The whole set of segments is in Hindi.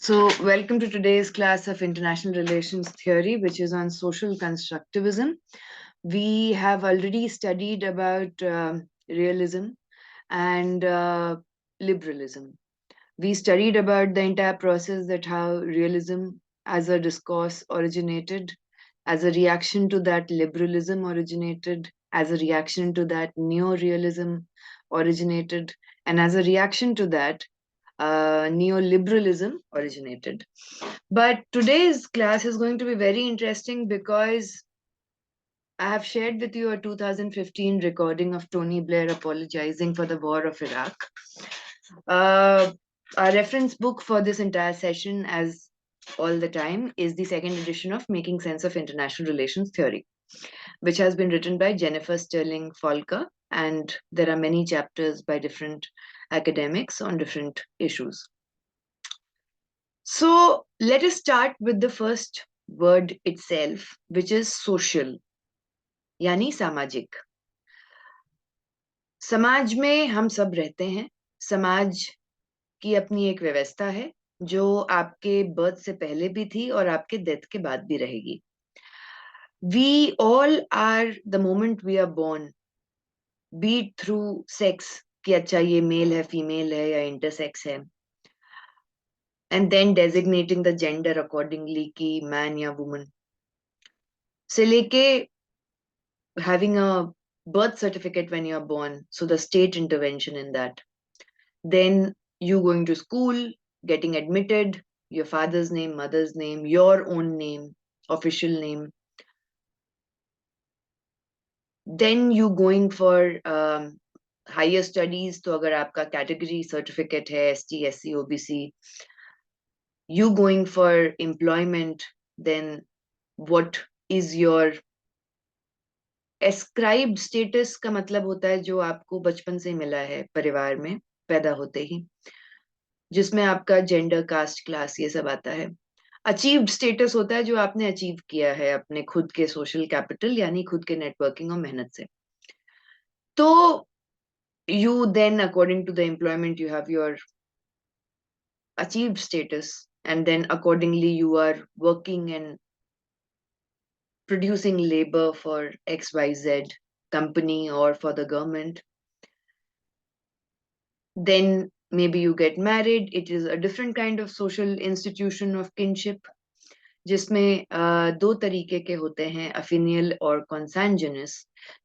So, welcome to today's class of International Relations Theory, which is on social constructivism. We have already studied about realism and liberalism. We studied about the entire process, that how realism as a discourse originated, as a reaction to that liberalism originated, as a reaction to that neo-realism originated, and as a reaction to that neoliberalism originated. But today's class is going to be very interesting because I have shared with you a 2015 recording of Tony Blair apologizing for the war of Iraq. Uh, our reference book for this entire session, as all the time, is the second edition of Making Sense of International Relations Theory, which has been written by Jennifer Sterling Falker, and there are many chapters by different academics on different issues. So let us start with the first word itself, which is social, यानी सामाजिक. समाज में हम सब रहते हैं. समाज की अपनी एक व्यवस्था है जो आपके बर्थ से पहले भी थी और आपके डेथ के बाद भी रहेगी. We all are, the moment we are born, be it through sex, कि अच्छा ये मेल है, फीमेल है या इंटरसेक्स है, and then designating the gender accordingly कि man या woman, से लेके having a birth certificate when you're born, so the state intervention in that. Then you going to school, getting admitted, your father's name, mother's name, your own name, official name. Then you going for higher studies, तो अगर आपका category certificate है ST, SC, OBC, you going for employment, then what is your ascribed status का मतलब होता है जो आपको बचपन से मिला है परिवार में पैदा होते ही, जिसमें आपका जेंडर, कास्ट, क्लास ये सब आता है. अचीव्ड स्टेटस होता है जो आपने अचीव किया है अपने खुद के सोशल कैपिटल यानी खुद के नेटवर्किंग और मेहनत से. तो you then according to the employment you have your achieved status, and then accordingly you are working and producing labor for XYZ company or for the government. Then maybe you get married. It is a different kind of social institution of kinship, जिसमें दो तरीके के होते हैं, अफिनियल और कॉन्सैंजनस,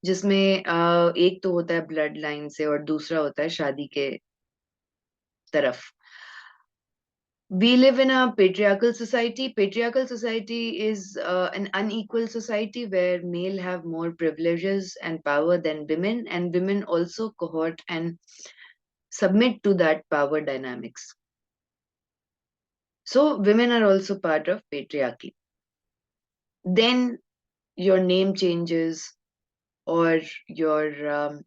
जिसमें एक तो होता है ब्लड लाइन से और दूसरा होता है शादी के तरफ. We live in a patriarchal society. Patriarchal society is an unequal society where male have more privileges and power than women, and women also cohort and submit to that power dynamics. So women are also part of patriarchy. Then your name changes or your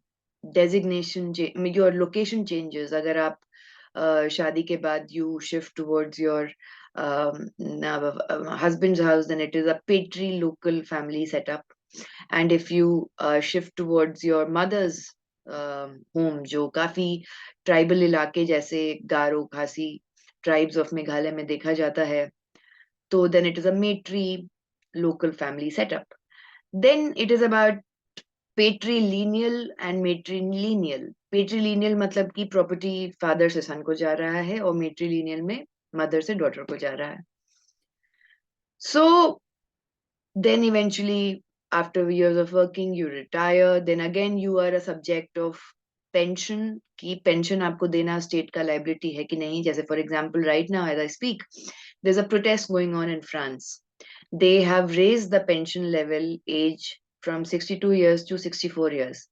designation, your location changes. अगर आप शादी के बाद you shift towards your husband's house, then it is a patrilocal family setup. And if you shift towards your mother's home, जो काफी ट्राइबल इलाके जैसे गारो, खासी ट्राइब्स ऑफ मेघालय में देखा जाता है, तो then it is a matri-local family setup. Then it is about patrilineal and matrilineal. Patrilineal मतलब कि प्रॉपर्टी फादर से सन को जा रहा है और matrilineal में मदर से डॉटर को जा रहा है. So then eventually after years of working you retire. Then again you are a subject of pension, कि pension आपको देना state का liability है कि नहीं. जैसे for example right now as I speak there's a protest going on in France. They have raised the pension level age from 62 years to 64 years.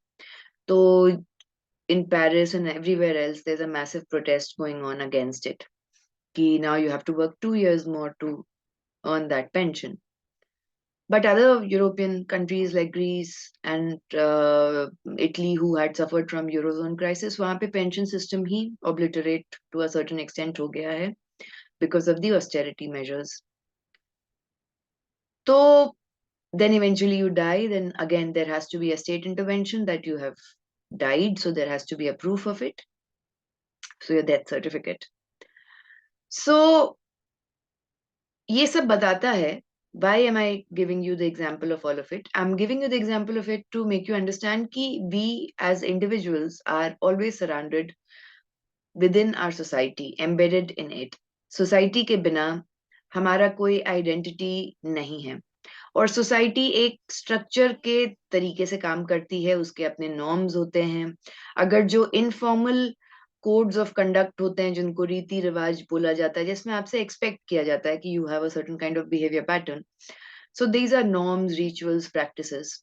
So in Paris and everywhere else, there's a massive protest going on against it. Ki now you have to work 2 years more to earn that pension. But other European countries like Greece and Italy, who had suffered from Eurozone crisis, वहाँ पे pension system he obliterate to a certain extent हो गया है because of the austerity measures. So then eventually you die, then again there has to be a state intervention that you have died, so there has to be a proof of it, so your death certificate. So ये सब बताता है, why am I giving you the example of all of it? I'm giving you the example of it to make you understand कि we as individuals are always surrounded within our society, embedded in it. Society के बिना हमारा कोई आइडेंटिटी नहीं है, और सोसाइटी एक स्ट्रक्चर के तरीके से काम करती है, उसके अपने नॉर्म्स होते हैं। अगर जो इनफॉर्मल कोड्स ऑफ कंडक्ट होते हैं, जिनको रीति रिवाज बोला जाता है, जिसमें आपसे एक्सपेक्ट किया जाता है कि you have a certain kind of behaviour pattern, so these are norms, rituals, practices.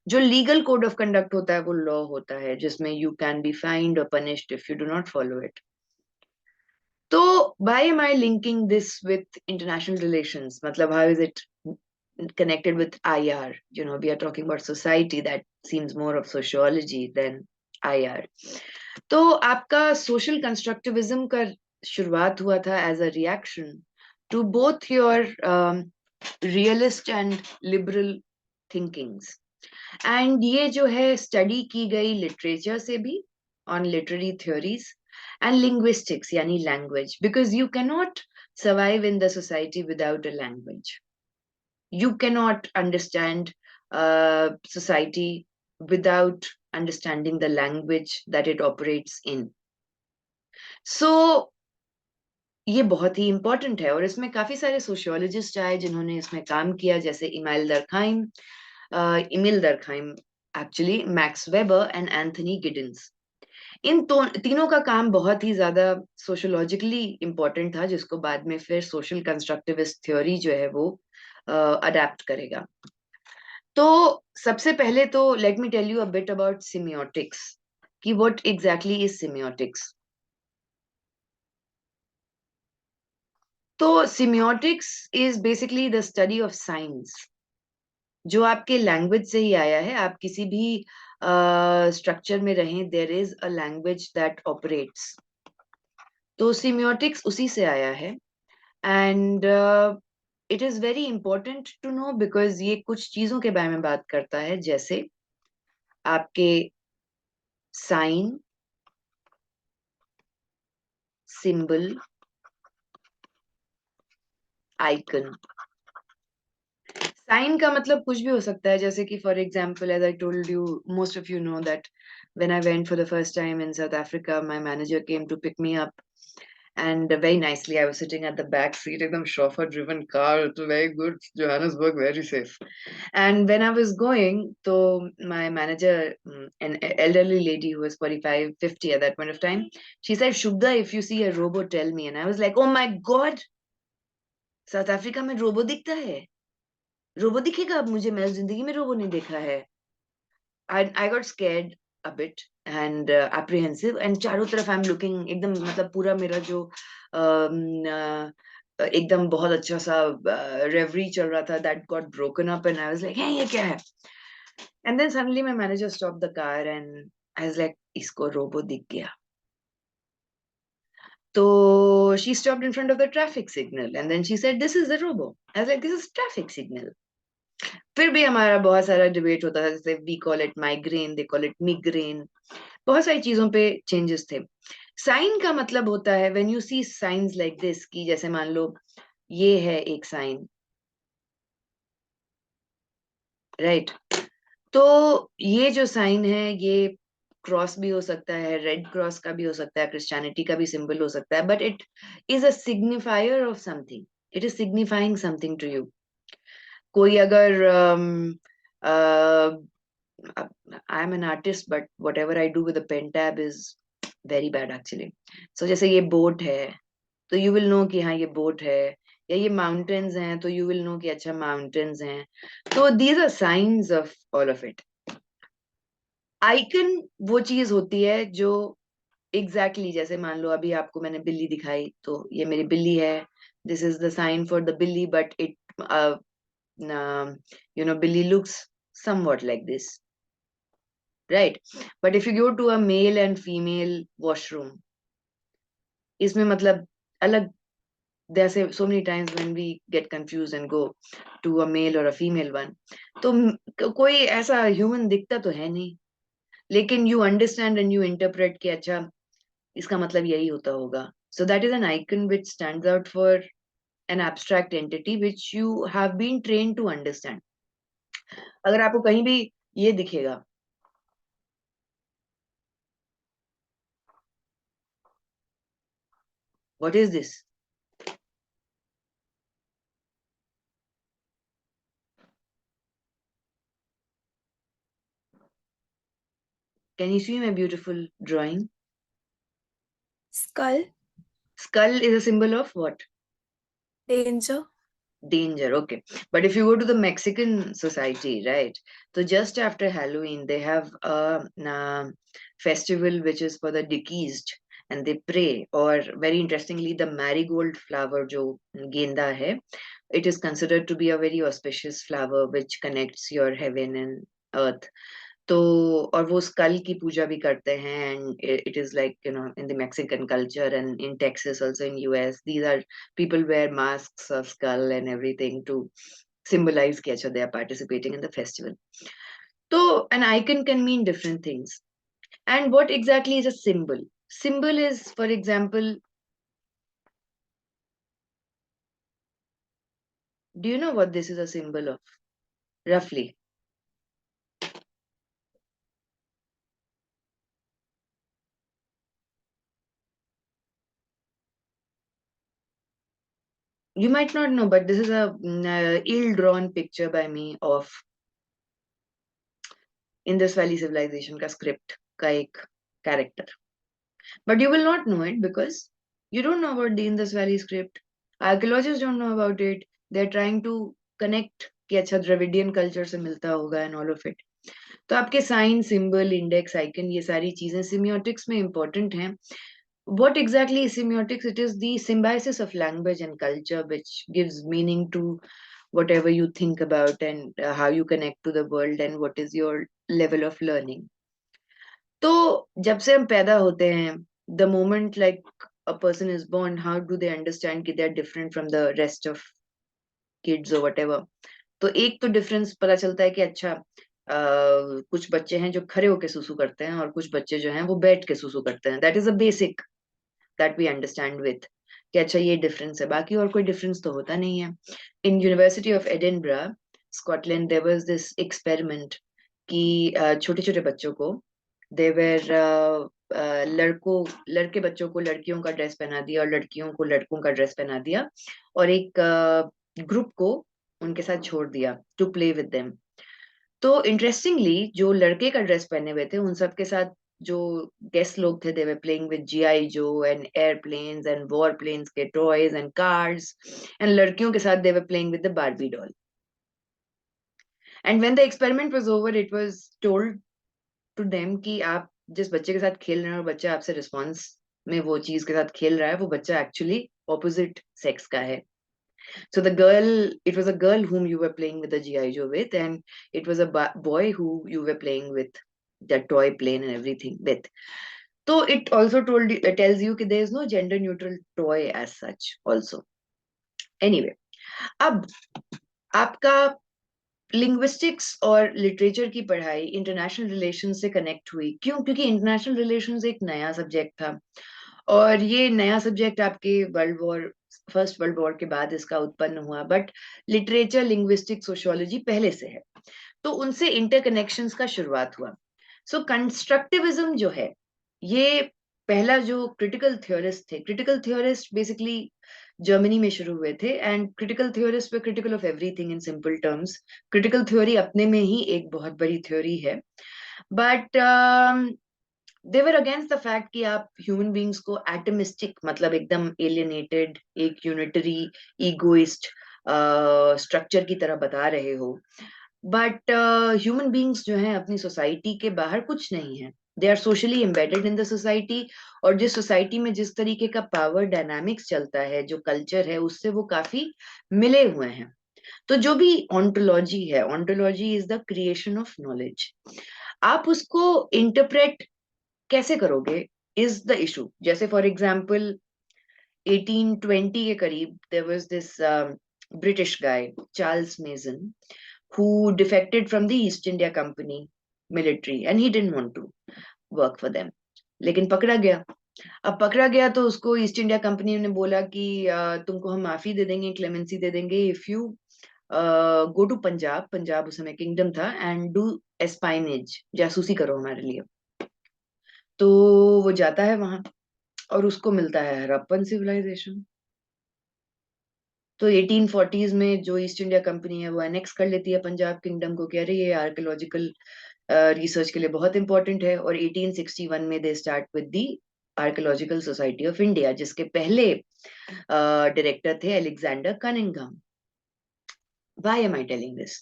जो लीगल कोड ऑफ कंडक्ट होता है वो लॉ होता है, जिसमें यू कैन बी फाइंड और punished if you do not follow it. तो why am I linking this with international relations? मतलब how is it connected with IR? You know, we are talking about society, that seems more of sociology than IR. तो आपका social constructivism का शुरुआत हुआ था as a reaction to both your realist and liberal thinkings. And ये जो है study की गई literature से भी, on literary theories and linguistics, yani language, because you cannot survive in the society without a language. You cannot understand society without understanding the language that it operates in. So ये बहुत ही इम्पोर्टेंट है, और इसमें काफी सारे सोशियोलॉजिस्ट आए जिन्होंने इसमें काम किया, जैसे Emile Durkheim, actually Max Weber and Anthony Giddens. इन तीनों का काम बहुत ही ज्यादा सोशोलॉजिकली इम्पोर्टेंट था, जिसको बाद में फिर सोशल कंस्ट्रक्टिविस्ट थ्योरी जो है वो अडेप्ट करेगा। तो सबसे पहले तो let me tell you a bit about semiotics, कि व्हाट एग्जैक्टली इज सिमियोटिक्स। तो semiotics is basically the study of signs, जो आपके लैंग्वेज से ही आया है। आप किसी भी स्ट्रक्चर में रहें, there is a language that operates. तो सिमियोटिक्स उसी से आया है, and it is very important to know, because ये कुछ चीजों के बारे में बात करता है, जैसे आपके साइन, सिंबल, आइकन। साइन का मतलब कुछ भी हो सकता है, जैसे कि for example, as I told you, most of you know that when I went for the first time in South Africa, my manager came to pick me up, and very nicely. I was sitting at the back seat, ekdam chauffeur driven car. It's very good. Johannesburg, very safe. And when I was going, so my manager, an elderly lady who was 45, 50 at that point of time, she said, Shubda, if you see a robo, tell me. And I was like, oh my God, South Africa में रोबो दिखता है? रोबो दिखेगा अब मुझे? मैं जिंदगी में रोबो नहीं देखा है। I got scared a bit and apprehensive, and चारों तरफ I'm looking, एकदम मतलब पूरा मेरा जो एकदम बहुत अच्छा सा reverie चल रहा था, that got broken up, and I was like, hey, ये क्या है? And then suddenly my manager stopped the car and I was like, इसको रोबो दिख गया। तो she stopped in front of the traffic signal and then she said, this is the robo. I was like, this is traffic signal. फिर भी हमारा बहुत सारा डिबेट होता था, जैसे we call it migraine, they call it migraine, बहुत सारी चीजों पे चेंजेस थे। साइन का मतलब होता है when you see signs like this, कि जैसे मान लो ये है एक साइन, राइट? तो ये जो साइन है, ये क्रॉस भी हो सकता है, रेड क्रॉस का भी हो सकता है, क्रिश्चियनिटी का भी सिंबल हो सकता है, but it is a signifier of something, it is signifying something to you. कोई अगर I am an artist, but whatever I do with pen tab is very bad actually. So जैसे ये बोट है, तो यू विल नो कि हाँ ये बोट है, या ये माउंटेन्स हैं, तो यू विल नो कि अच्छा माउंटेन्स हैं। तो these are signs of all of it. Icon वो चीज होती है जो एग्जैक्टली जैसे मान लो अभी आपको मैंने बिल्ली दिखाई, तो ये मेरी बिल्ली है, this is the sign for the बिल्ली, बट इट बिल्ली looks somewhat like this, right? But if you go to a male and female washroom, इसमें मतलब अलग, there are so many times when we get confused and go to a male or a female one, तो कोई ऐसा ह्यूमन दिखता तो है नहीं, लेकिन you understand and you interpret कि अच्छा इसका मतलब यही होता होगा। So that is an icon which stands out for an abstract entity which you have been trained to understand. अगर आपको कहीं भी ये दिखेगा, what is this? Can you see my beautiful drawing? Skull. Skull is a symbol of what? Danger. Danger, okay. But if you go to the Mexican society, right? So just after Halloween, they have a festival which is for the deceased, and they pray. Or very interestingly, the marigold flower, jo genda hai, it is considered to be a very auspicious flower which connects your heaven and earth. तो और वो स्कल की पूजा भी करते हैं, and it is like in the Mexican culture and in Texas also in US these are people wear masks of skull and everything to symbolize कि अच्छा they are participating in the festival. तो an icon can mean different things. And what exactly is a symbol? Symbol is, for example, do you know what this is a symbol of? Roughly. You might not know, but this is a ill-drawn picture by me of Indus Valley Civilization का script का एक character. But you will not know it because you don't know about the Indus Valley script. Archaeologists don't know about it. They're trying to connect कि अच्छा Dravidian culture से मिलता होगा and all of it. तो आपके sign, symbol, index, icon ये सारी चीजें semiotics में important हैं. What exactly is semiotics? It is the symbiosis of language and culture which gives meaning to whatever you think about and how you connect to the world and what is your level of learning. तो जब से हम पैदा होते हैं, the moment like a person is born, how do they understand कि they are different from the rest of kids or whatever? तो एक तो डिफरेंस पता चलता है कि अच्छा कुछ बच्चे हैं जो खड़े होके सुसु करते हैं और कुछ बच्चे जो हैं वो बैठ के सुसु करते हैं. That is a basic that we understand with कि अच्छा ये डिफरेंस है, बाकी और कोई डिफरेंस तो होता नहीं है. In University of Edinburgh Scotland there was this experiment कि छोटे छोटे बच्चों को देवर लड़के बच्चों को लड़कियों का ड्रेस पहना दिया और लड़कियों को लड़कों का ड्रेस पहना दिया और एक ग्रुप को उनके साथ छोड़ दिया टू प्ले विद देम. तो इंटरेस्टिंगली जो लड़के का ड्रेस पहने हुए थे उन सब के साथ जो गेस्ट लोग थे they were playing with GI Joe and airplanes and war planes के टॉयज एंड कार्स, एंड लड़कियों के साथ they were playing with the Barbie doll. And when the experiment was over it was told to them कि आप जिस बच्चे के साथ खेल रहे हैं और बच्चा आपसे रिस्पॉन्स में वो चीज के साथ खेल रहा है वो बच्चा एक्चुअली ऑपोजिट सेक्स का है. So it was a girl whom you were playing with the GI Joe with, and it was a boy who you were playing with that toy plane and everything with. So it also tells you that there is no gender neutral toy as such also. Anyway, अब आपका लिंग्विस्टिक्स और लिटरेचर की पढ़ाई इंटरनेशनल रिलेशन से कनेक्ट हुई. क्यों? क्योंकि इंटरनेशनल रिलेशंस एक नया सब्जेक्ट था और ये नया सब्जेक्ट आपके फर्स्ट वर्ल्ड वॉर के बाद इसका उत्पन्न हुआ, बट लिटरेचर लिंग्विस्टिक सोशियोलॉजी पहले से है, तो उनसे इंटरकनेक्शंस का शुरुआत हुआ. सो कंस्ट्रक्टिविज्म जो है ये पहला जो क्रिटिकल थियोरिस्ट बेसिकली जर्मनी में शुरू हुए थे, and critical theorist way critical of everything in simple terms. Critical theory अपने में ही एक बहुत बड़ी थ्योरी है, but they were against the fact कि आप ह्यूमन बींग्स को एटमिस्टिक मतलब एकदम एलियनेटेड एक यूनिटरी ईगोइस्ट स्ट्रक्चर की तरह बता रहे हो. बट ह्यूमन बींग्स जो हैं अपनी सोसाइटी के बाहर कुछ नहीं है. They are socially embedded in the society, और जिस सोसाइटी में जिस तरीके का पावर डायनामिक्स चलता है, जो कल्चर है, उससे वो काफी मिले हुए हैं. तो जो भी ऑन्टोलॉजी है, ontology is the creation of knowledge. आप उसको इंटरप्रेट कैसे करोगे इज द इशू. जैसे फॉर एग्जाम्पल 1820 के करीब there was this British guy Charles Mason who defected from the East India Company military and he didn't want to work for them. लेकिन पकड़ा गया. अब पकड़ा गया तो उसको ईस्ट इंडिया कंपनी ने बोला कि तुमको हम माफी दे देंगे, क्लेमेंसी दे देंगे, if you go to Punjab, Punjab उस समय किंगडम था, एंड डू एस्पाइनेज, जासूसी करो हमारे लिए। तो वो जाता है वहां और उसको मिलता है हड़प्पन सिविलाइजेशन। तो 1840s में जो ईस्ट इंडिया कंपनी है वो एनेक्स कर लेती है पंजाब किंगडम को, कह रही है आर्कियोलॉजिकल रिसर्च के लिए बहुत इंपॉर्टेंट है। और 1861 में they start with the archaeological society of India, जिसके पहले डायरेक्टर थे Alexander Cunningham. Why am I telling this?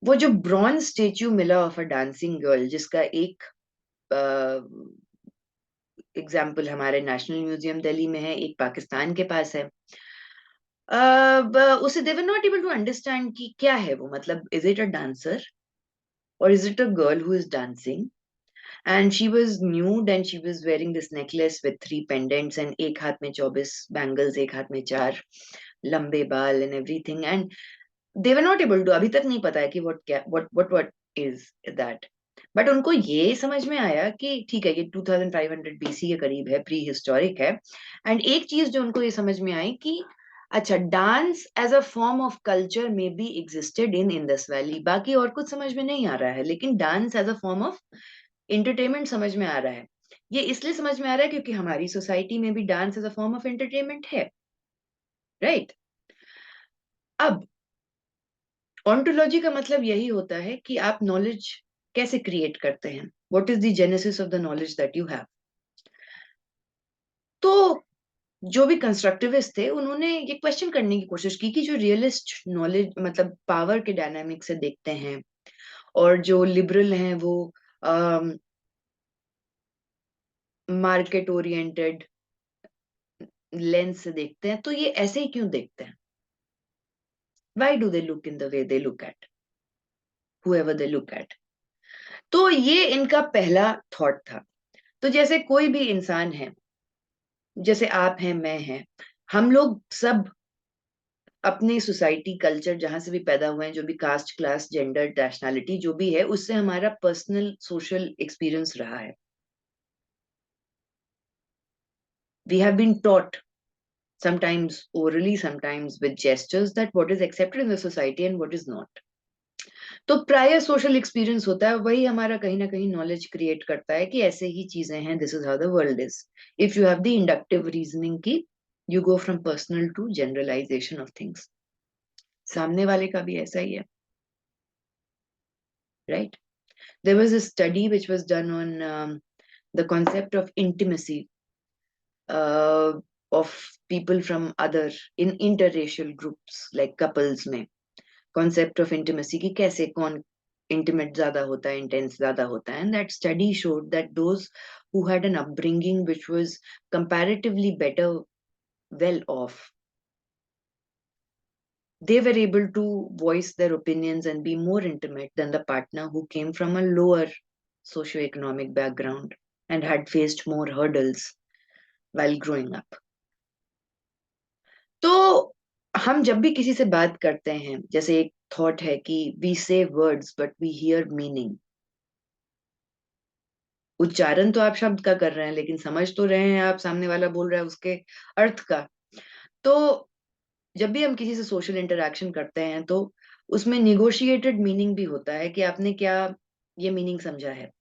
वो जो ब्रॉन्ज स्टेच्यू मिला ऑफ अ डांसिंग गर्ल, जिसका एक एग्जाम्पल हमारे नेशनल म्यूजियम दिल्ली में है, एक पाकिस्तान के पास है। उसे they were not able to understand कि क्या है वो, मतलब इज इट अ डांसर और is it a girl who is dancing? And she was nude and she was wearing this necklace with 3 pendants, and एक हाथ में 24 bangles, एक हाथ में 4 लंबे बाल and everything, and they were not able to, अभी तक नहीं पता है कि what is that, बट उनको ये समझ में आया कि ठीक है, ये 2500 BC के करीब है, प्री हिस्टोरिक है। एंड एक चीज जो उनको ये समझ में आई कि अच्छा, dance as a form of culture में be existed in Indus Valley. बाकी और कुछ समझ में नहीं आ रहा है, लेकिन dance as a form of entertainment समझ में आ रहा है। ये इसलिए समझ में आ रहा है क्योंकि हमारी सोसाइटी में भी dance as a form of entertainment है, राइट? अब ऑन्टोलॉजी का मतलब यही होता है कि आप नॉलेज कैसे क्रिएट करते हैं, what is the genesis of the knowledge that you have. तो जो भी कंस्ट्रक्टिविस्ट थे उन्होंने ये क्वेश्चन करने की कोशिश की कि जो रियलिस्ट नॉलेज, मतलब पावर के डायनामिक्स से देखते हैं, और जो लिबरल हैं वो मार्केट ओरिएंटेड लेंस से देखते हैं, तो ये ऐसे ही क्यों देखते हैं? Why do they look in the way they look at whoever they look at? तो ये इनका पहला थॉट था। तो जैसे कोई भी इंसान है, जैसे आप हैं, मैं हैं, हम लोग सब अपनी सोसाइटी कल्चर जहां से भी पैदा हुए हैं, जो भी कास्ट क्लास जेंडर नेशनैलिटी जो भी है, उससे हमारा पर्सनल सोशल एक्सपीरियंस रहा है। We have been taught, sometimes orally, sometimes with gestures, that what is accepted in the society and what is not. तो प्रायर सोशल एक्सपीरियंस होता है, वही हमारा कहीं ना कहीं नॉलेज क्रिएट करता है कि ऐसे ही चीजें हैं, this is how the world is. If you have the inductive reasoning की, you go from personal to generalization of things. सामने वाले का भी ऐसा ही है, right? There was a study which was done on the concept of intimacy of people from other in interracial groups like couples में, concept of intimacy की कैसे कौन intimate ज्यादा होता है, intense ज्यादा होता है, and that study showed that those who had an upbringing which was comparatively better, well off, they were able to voice their opinions and be more intimate than the partner who came from a lower socioeconomic background and had faced more hurdles while growing up. तो हम जब भी किसी से बात करते हैं, जैसे एक थॉट है कि we say words but we hear meaning. उच्चारण तो आप शब्द का कर रहे हैं, लेकिन समझ तो रहे हैं आप सामने वाला बोल रहा है उसके अर्थ का। तो जब भी हम किसी से सोशल इंटरेक्शन करते हैं, तो उसमें निगोशिएटेड मीनिंग भी होता है कि आपने क्या ये मीनिंग समझा है।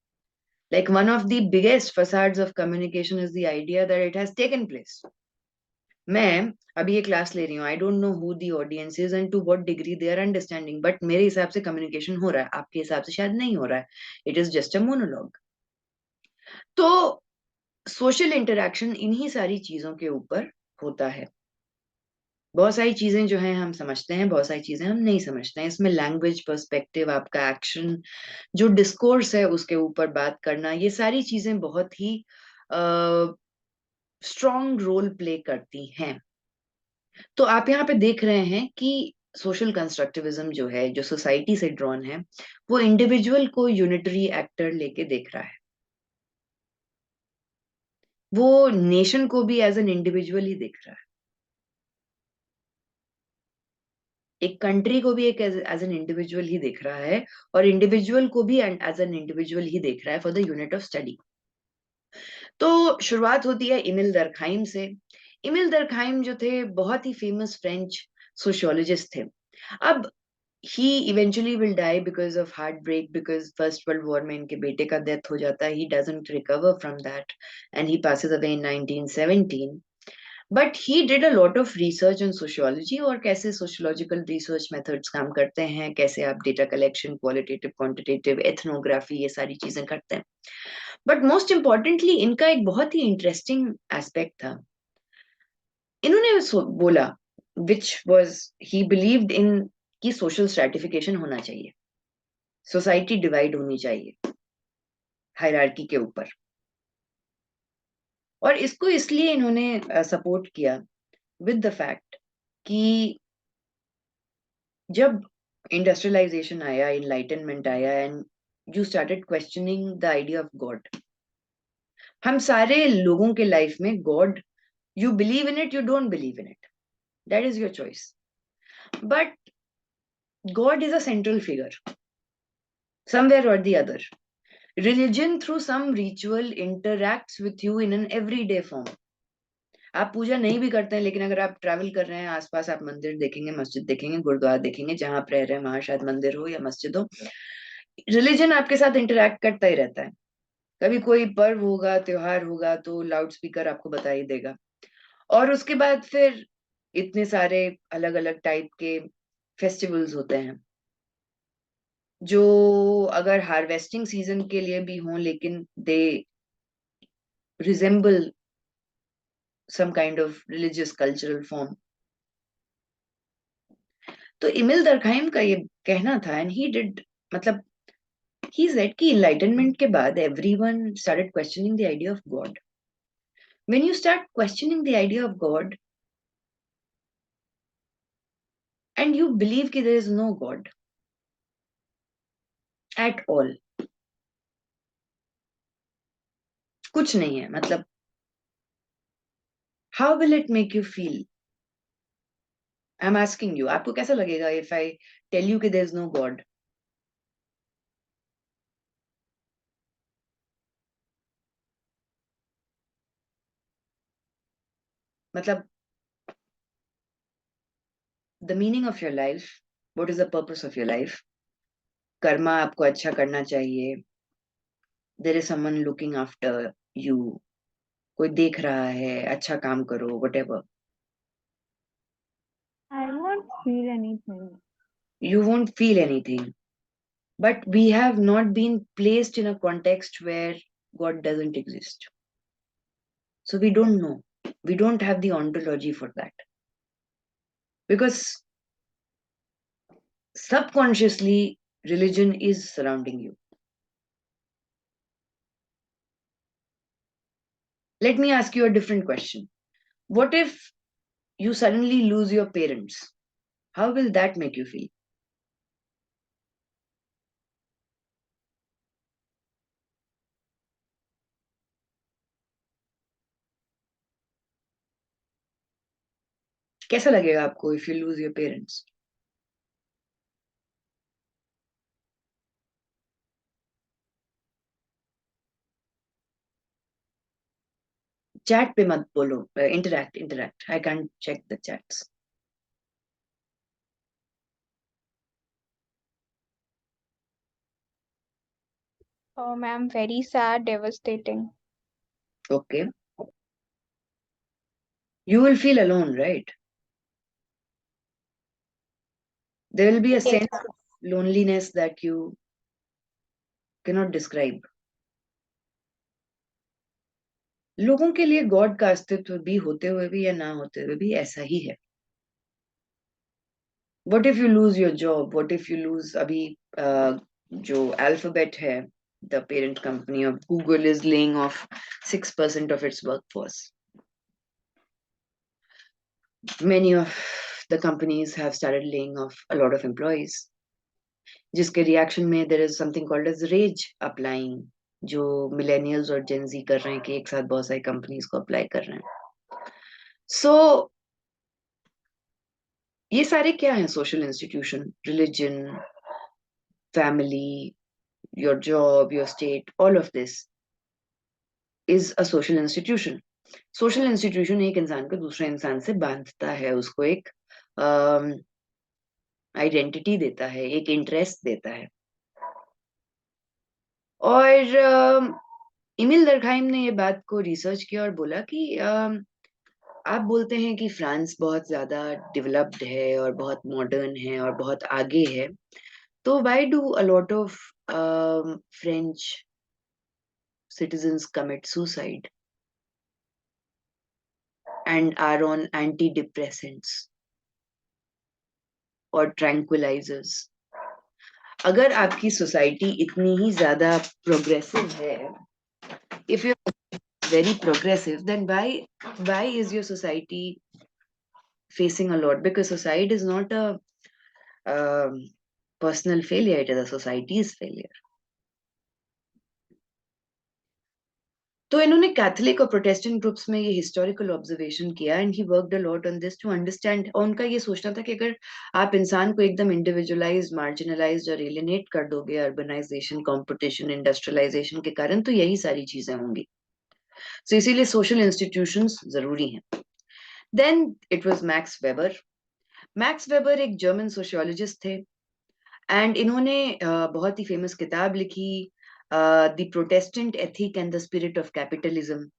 Like one of the biggest facades of communication is the idea that it has taken place. मैं अभी ये क्लास ले रही हूँ, I don't know who the audience is and to what degree they are understanding, but मेरे हिसाब से कम्युनिकेशन हो रहा है, आपके हिसाब से शायद नहीं हो रहा है। It is just a monologue. तो सोशल इंटरेक्शन इन्हीं सारी चीजों के ऊपर होता है। बहुत सारी चीजें जो हैं हम समझते हैं, बहुत सारी चीजें हम नहीं समझते हैं। इसमें लैंग्वेज, पर्सपेक्टिव, आपका एक्शन, जो डिस्कोर्स है उसके ऊपर बात करना, ये सारी चीजें बहुत ही स्ट्रॉन्ग रोल प्ले करती हैं। तो आप यहाँ पे देख रहे हैं कि सोशल कंस्ट्रक्टिविज्म जो है, जो सोसाइटी से ड्रॉन है, वो इंडिविजुअल को यूनिटरी एक्टर लेके देख रहा है। वो नेशन को भी एज एन इंडिविजुअल ही देख रहा है, एक कंट्री को भी एक एज एन इंडिविजुअल ही देख रहा है, और इंडिविजुअल को भी एज एन इंडिविजुअल ही देख रहा है for the unit of study. तो शुरुआत होती है इमिल दरखाइम से। इमिल दरखाइम जो थे बहुत ही फेमस फ्रेंच सोशियोलॉजिस्ट थे। अब he eventually will die because of heartbreak, because First World War में इनके बेटे का डेथ हो जाता है. He doesn't recover from that and he passes away in 1917. But he did a lot of research on sociology और कैसे sociological research methods काम करते हैं, कैसे आप data collection, qualitative, quantitative, ethnography ये सारी चीजें करते हैं. But most importantly इनका एक बहुत ही interesting aspect था. इन्होंने बोला which was he believed in कि सोशल स्ट्रैटिफिकेशन होना चाहिए, सोसाइटी डिवाइड होनी चाहिए हायरार्की के ऊपर। और इसको इसलिए इन्होंने सपोर्ट किया विद द फैक्ट कि जब इंडस्ट्रियलाइजेशन आया, इनलाइटनमेंट आया and you started questioning the idea of God. हम सारे लोगों के लाइफ में God, you believe in it, you don't believe in it, that is your choice, but God is a central figure somewhere or the other. Religion through some ritual interacts with you in an everyday form. आप पूजा नहीं भी करते हैं, लेकिन अगर आप ट्रैवल कर रहे हैं आसपास, आप मंदिर देखेंगे, मस्जिद देखेंगे, गुरुद्वारा देखेंगे, जहां आप रह रहे हैं वहां शायद मंदिर हो या मस्जिद हो। रिलीजन आपके साथ इंटरेक्ट करता ही रहता है। कभी कोई पर्व होगा, त्योहार होगा, तो लाउड स्पीकर आपको बता ही देगा। और उसके बाद फिर इतने सारे अलग अलग टाइप के फेस्टिवल्स होते हैं जो अगर हार्वेस्टिंग सीजन के लिए भी हों, लेकिन they resemble some kind of religious cultural form. तो इमिल दरखाइम का ये कहना था, एंड ही डिड, मतलब he said कि enlightenment के बाद everyone started questioning the idea of God. When you start questioning the idea of God and you believe कि there is no God at all, कुछ नहीं है, मतलब how will it make you feel? I'm asking you, आपको कैसा लगेगा if I tell you कि there is no God? मतलब the meaning of your life, what is the purpose of your life? Karma आपको अच्छा करना चाहिए, there is someone looking after you, कोई देख रहा है, अच्छा काम करो, whatever. I won't feel anything. You won't feel anything. But we have not been placed in a context where God doesn't exist. So we don't know. We don't have the ontology for that. Because subconsciously, religion is surrounding you. Let me ask you a different question. What if you suddenly lose your parents? How will that make you feel? कैसा लगेगा आपको if you lose your parents? Chat पे मत बोलो, interact. I can't check the chats. Oh, ma'am, very sad, devastating. Okay. You will feel alone, right? There will be a Yes, sense of loneliness that you cannot describe. लोगों के लिए गॉड का अस्तित्व भी होते हुए भी या ना होते हुए भी ऐसा ही है। What if you lose your job? What if you lose अभी जो Alphabet है, the parent company of Google is laying off 6% of its workforce. Many of the companies have started laying off a lot of employees. जिसके रिएक्शन में there is something called as rage applying, जो मिलेनियल्स और जेनजी कर रहे हैं कि एक साथ बहुत सारी कंपनीज को अप्लाई कर रहे हैं। सो ये सारे क्या हैं? Social institution, religion, family, your job, your state, all of this is a social institution. Social institution एक इंसान को दूसरे इंसान से बांधता है, उसको एक आइडेंटिटी देता है, एक इंटरेस्ट देता है। और इमिल दरखाइम ने ये बात को रिसर्च किया और बोला कि आप बोलते हैं कि फ्रांस बहुत ज्यादा डेवलप्ड है और बहुत मॉडर्न है और बहुत आगे है, तो why do a lot of French citizens commit suicide and are on antidepressants or tranquilizers? अगर आपकी सोसाइटी इतनी ही ज्यादा प्रोग्रेसिव है, if you're very progressive, then why is your society facing a lot? Because suicide is not a personal failure, it is a society's failure. तो इन्होंने कैथलिक और प्रोटेस्टेंट ग्रुप्स में ये हिस्टोरिकल ऑब्जर्वेशन किया and he worked a lot on this to understand. और उनका ये सोचना था कि अगर आप इंसान को एकदम इंडिविजुअलाइज, मार्जिनलाइज्ड और एलिनेट कर दोगे अर्बनाइजेशन, कंपटीशन, इंडस्ट्रियलाइजेशन के कारण, तो यही सारी चीजें होंगी। सो इसीलिए सोशल इंस्टीट्यूशंस जरूरी हैं। Then it was Max Weber. Max Weber एक जर्मन सोशियोलॉजिस्ट थे एंड इन्होंने बहुत ही फेमस किताब लिखी, the Protestant ethic and the spirit of capitalism,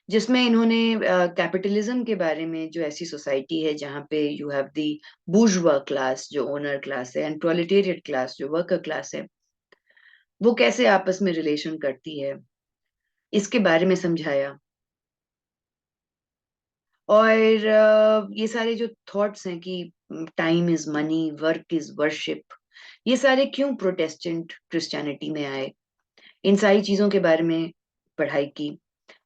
जिसमें इन्होंने कैपिटलिज्म के बारे में, जो ऐसी सोसाइटी है जहाँ पे यू हैव द बूर्जुआ क्लास जो ओनर क्लास है एंड प्रोलेटेरिएट क्लास जो वर्कर क्लास है, वो कैसे आपस में रिलेशन करती है, इसके बारे में समझाया। और ये सारे जो थॉट्स हैं कि time is money, work is worship, ये सारे क्यों प्रोटेस्टेंट क्रिश्चियनिटी में आए, इन सारी चीजों के बारे में पढ़ाई की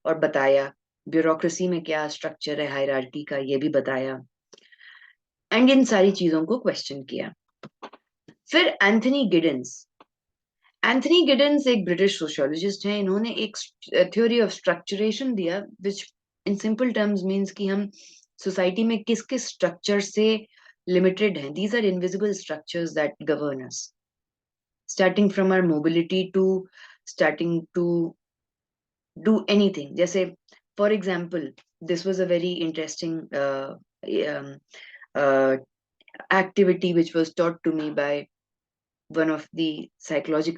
और बताया। ब्यूरोक्रेसी में क्या स्ट्रक्चर है हायरार्की का, ये भी बताया एंड इन सारी चीजों को क्वेश्चन किया। फिर एंथनी गिडेंस एक ब्रिटिश सोशियोलॉजिस्ट हैं। इन्होंने एक थ्योरी ऑफ स्ट्रक्चरेशन दिया, विच इन सिंपल टर्म्स मींस कि हम सोसाइटी में किस किस स्ट्रक्चर से लिमिटेड हैं। These are invisible structures that govern us, starting from our mobility to starting to do anything. जैसे for example, this was a very interesting activity which was taught to me by one of the psychology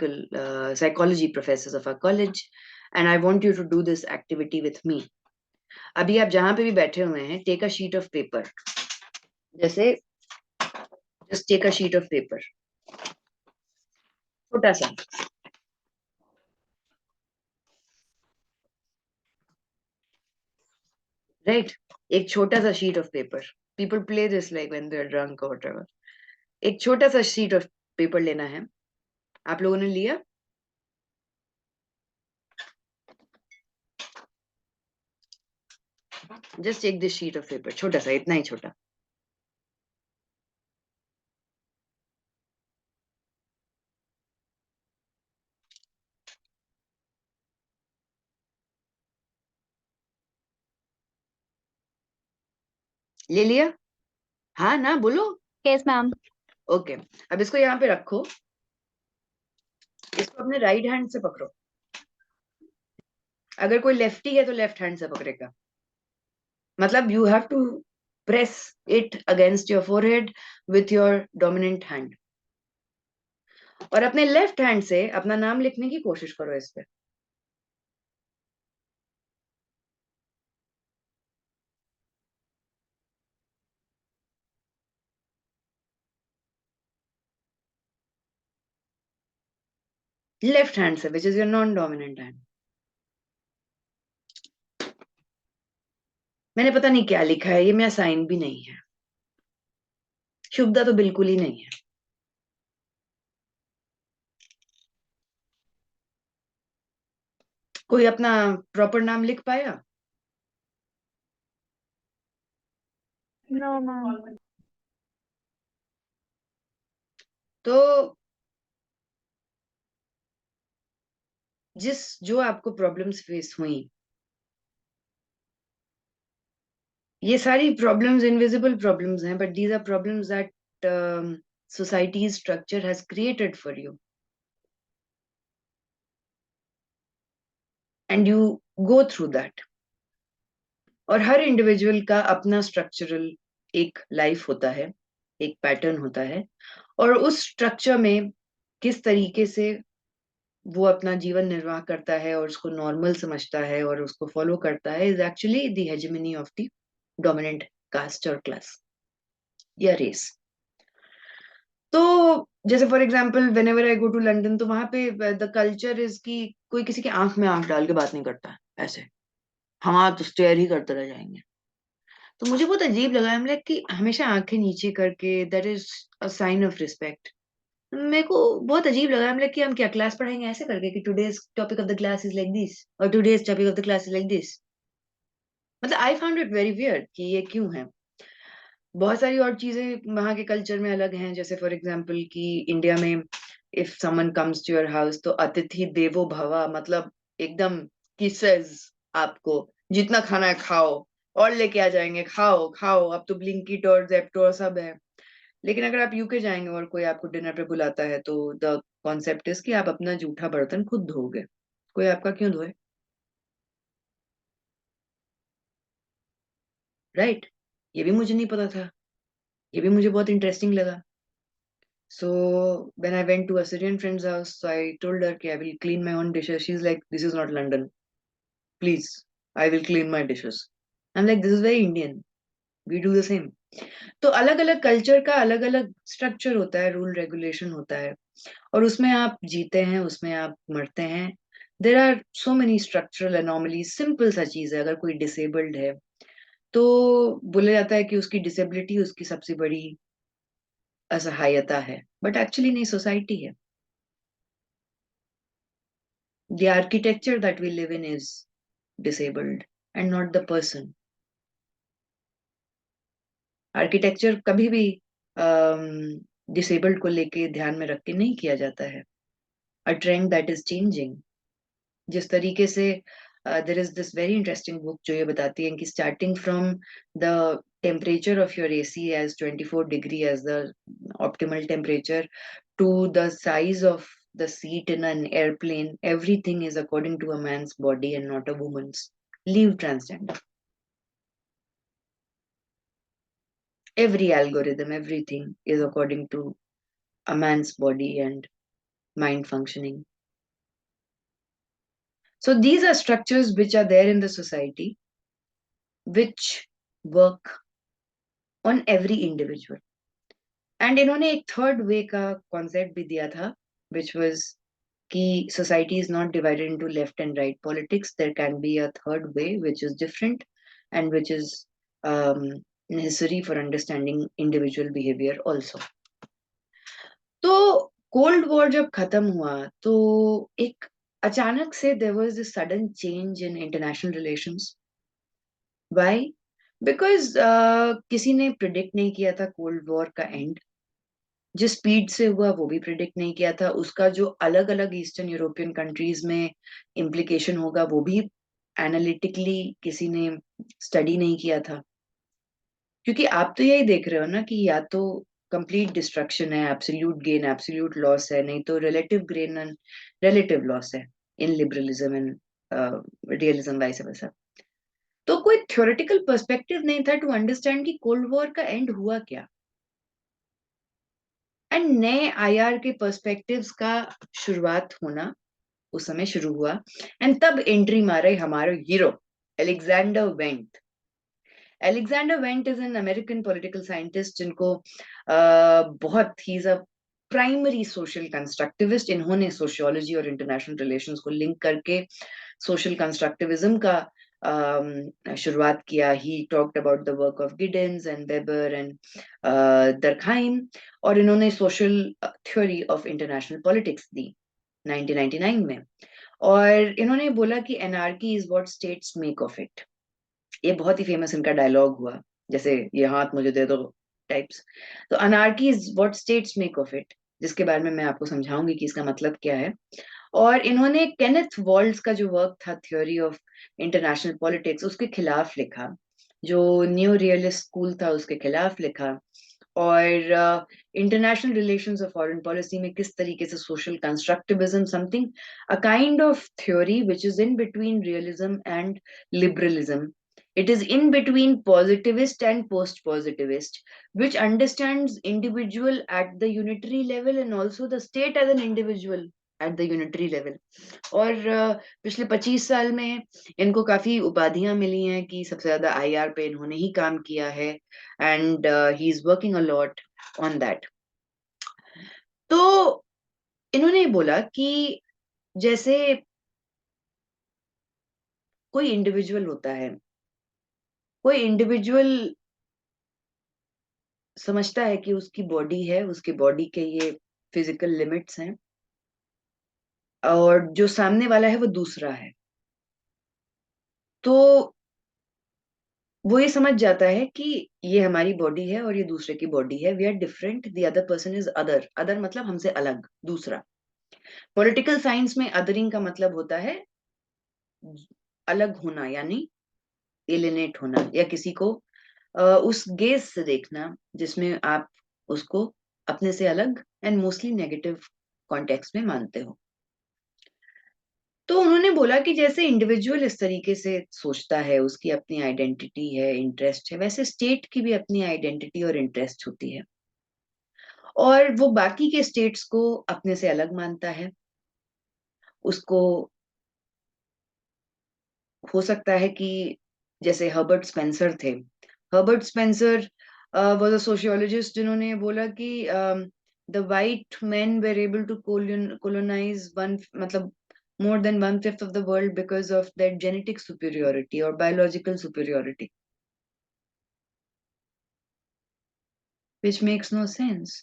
professors of our college, and I want you to do this activity with me. अभी आप जहां पे भी बैठे हुए हैं, take a sheet of paper, जैसे just take a sheet of paper, छोटा सा, right? एक छोटा सा sheet of paper. People play this like when they're drunk or whatever. एक छोटा सा sheet of paper लेना है। आप लोगों ने लिया? Just take this sheet of paper, छोटा सा, इतना ही छोटा। ले लिया? हाँ ना, बोलो। Yes, ma'am. ओके, अब इसको यहाँ पे रखो, इसको अपने राइट हैंड से पकड़ो। अगर कोई लेफ्टी है तो लेफ्ट हैंड से पकड़ेगा, मतलब you have to press it against your forehead with your dominant hand, और अपने लेफ्ट हैंड से अपना नाम लिखने की कोशिश करो इस पे। लेफ्ट हैंड से, which is your non dominant hand. मैंने पता नहीं क्या लिखा है, ये मेरा साइन भी नहीं है, शुभदा तो बिल्कुल ही नहीं है। कोई अपना प्रॉपर नाम लिख पाया? No, ma'am. तो जो आपको प्रॉब्लम्स फेस हुई, ये सारी प्रॉब्लम्स इनविजिबल प्रॉब्लम्स हैं, but these are problems that society's structure has created for you, and go through that. और हर इंडिविजुअल का अपना स्ट्रक्चरल एक लाइफ होता है, एक पैटर्न होता है, और उस स्ट्रक्चर में किस तरीके से वो अपना जीवन निर्वाह करता है और उसको नॉर्मल समझता है और उसको फॉलो करता है, is actually the hegemony of the dominant caste और क्लास या रेस। तो जैसे for example whenever I go to London, तो वहां पे द कल्चर इज कि कोई किसी की आंख में आंख डाल के बात नहीं करता है ऐसे, हम तो स्टेयर ही करते रह जाएंगे। तो मुझे बहुत अजीब लगा, हम लाइक कि हमेशा आंखें नीचे करके, that is a sign of respect. मेरे को बहुत अजीब लगा, हम लाइक कि हम क्या क्लास पढ़ाएंगे ऐसे करके कि today's topic of the class is like this और today's topic of the class is like this. मतलब I found it very weird कि ये क्यों है। बहुत सारी और चीजें वहाँ के कल्चर में अलग हैं, जैसे फॉर एग्जाम्पल कि इंडिया में if someone comes to your house तो अतिथि देवो भव, मतलब एकदम कि सेज आपको जितना खाना है खाओ और लेके आ जाएंगे, खाओ खाओ। अब तो ब्लिंकिट और जेप्टो और सब है। लेकिन अगर आप यूके जाएंगे और कोई आपको डिनर पे बुलाता है तो द कॉन्सेप्ट इज कि आप अपना जूठा बर्तन खुद धोगे, कोई आपका क्यों धोए, राइट? ये भी मुझे नहीं पता था, ये भी मुझे बहुत इंटरेस्टिंग लगा। So when I went to a Syrian friend's house, so I told her कि I will clean my own dishes. She's like, this is not London. Please, I will clean my dishes. I'm like, this is very Indian. We do the same. तो अलग अलग कल्चर का अलग अलग स्ट्रक्चर होता है, रूल रेगुलेशन होता है, और उसमें आप जीते हैं, उसमें आप मरते हैं। There are so many structural anomaly. Simple सा चीज है, अगर कोई डिसेबल्ड है तो बोला जाता है कि उसकी डिसेबिलिटी उसकी सबसे बड़ी असहायता है, बट एक्चुअली नहीं, सोसाइटी है। The architecture that we live in is disabled and not the person. Architecture कभी भी डिसेबल्ड को लेके ध्यान में रख के नहीं किया जाता है। A trend that is changing. जिस तरीके से there is this very interesting book जो ये बताती है कि starting from the temperature of your AC as 24 degree as the optimal temperature to the size of the seat in an airplane, everything is according to a man's body and not a woman's. Leave transgender. Every algorithm, everything is according to a man's body and mind functioning. So these are structures which are there in the society which work on every individual. And इन्होंने एक थर्ड वे का कॉन्सेप्ट भी दिया था, which was कि society is not divided into left and right politics. There can be a third way which is different and which is necessary for understanding individual behavior also. तो कोल्ड वॉर जब खत्म हुआ तो एक अचानक से there was this sudden change in international relations. Why? Because किसी ने प्रिडिक्ट नहीं किया था कोल्ड वॉर का एंड। जिस स्पीड से हुआ वो भी प्रिडिक्ट नहीं किया था, उसका जो अलग अलग ईस्टर्न यूरोपियन कंट्रीज में इम्प्लीकेशन होगा वो भी एनालिटिकली किसी ने स्टडी नहीं किया था। क्योंकि आप तो यही देख रहे हो ना कि या तो कंप्लीट डिस्ट्रक्शन है, एब्सोल्यूट गेन, एब्सोल्यूट लॉस है, नहीं तो relative gain and relative loss है in liberalism and realism vice versa. तो कोई थ्योरेटिकल पर्सपेक्टिव नहीं था टू अंडरस्टैंड कि कोल्ड वॉर का एंड हुआ क्या, एंड नए आईआर के पर्सपेक्टिव्स का शुरुआत होना उस समय शुरू हुआ। एंड तब एंट्री मारे हमारे hero Alexander Wendt. Alexander Wendt is an American political scientist जिनको बहुत ही प्राइमरी सोशल कंस्ट्रक्टिविस्ट। इन्होंने सोशियोलॉजी और इंटरनेशनल रिलेशंस को लिंक करके सोशल कंस्ट्रक्टिविज्म का शुरुआत किया। He talked about the work of Giddens and Weber and Durkheim, और इन्होंने social theory of international politics दी 1999 में। और इन्होंने बोला कि anarchy is what states make of it. ये बहुत ही फेमस इनका डायलॉग हुआ, जैसे ये हाथ मुझे दे दो टाइप्स। तो anarchy is what states make of it, जिसके बारे में मैं आपको समझाऊंगी कि इसका मतलब क्या है। और इन्होंने केनेथ वॉल्स का जो वर्क था थ्योरी ऑफ इंटरनेशनल पॉलिटिक्स उसके खिलाफ लिखा, जो न्यू रियलिस्ट स्कूल था उसके खिलाफ लिखा। और इंटरनेशनल रिलेशंस और फॉरेन पॉलिसी में किस तरीके से social constructivism, something a kind of theory which is in between realism and liberalism. It is in between positivist and post-positivist, which understands individual at the unitary level and also the state as an individual at the unitary level. और पिछले 25 साल में इनको काफी उपाधियां मिली हैं कि सबसे ज्यादा आईआर पे इन्होंने ही काम किया है, and he is working a lot on that. तो इन्होंने बोला कि जैसे कोई इंडिविजुअल होता है, कोई इंडिविजुअल समझता है कि उसकी बॉडी है, उसकी बॉडी के ये फिजिकल लिमिट्स हैं, और जो सामने वाला है वो दूसरा है. तो वो ये समझ जाता है कि ये हमारी बॉडी है और ये दूसरे की बॉडी है. We are different, the other person is other. Other मतलब हमसे अलग, दूसरा. पॉलिटिकल साइंस में अदरिंग का मतलब होता है अलग होना, यानी एलिनेट होना, या किसी को उस गेज से देखना जिसमें आप उसको अपने से अलग एंड मोस्टली नेगेटिव कॉन्टेक्स्ट में मानते हो. तो उन्होंने बोला कि जैसे इंडिविजुअल इस तरीके से सोचता है, उसकी अपनी आइडेंटिटी है, इंटरेस्ट है, वैसे स्टेट की भी अपनी आइडेंटिटी और इंटरेस्ट होती है, और वो बाकी के स्टेट्स को अपने से अलग मानता है. उसको हो सकता है कि जैसे हर्बर्ट स्पेंसर थे. Herbert Spencer was a sociologist जिन्होंने बोला कि the white men were able to colonize one, मतलब more than 1/5 of the world because of their genetic superiority or biological superiority, which makes no sense.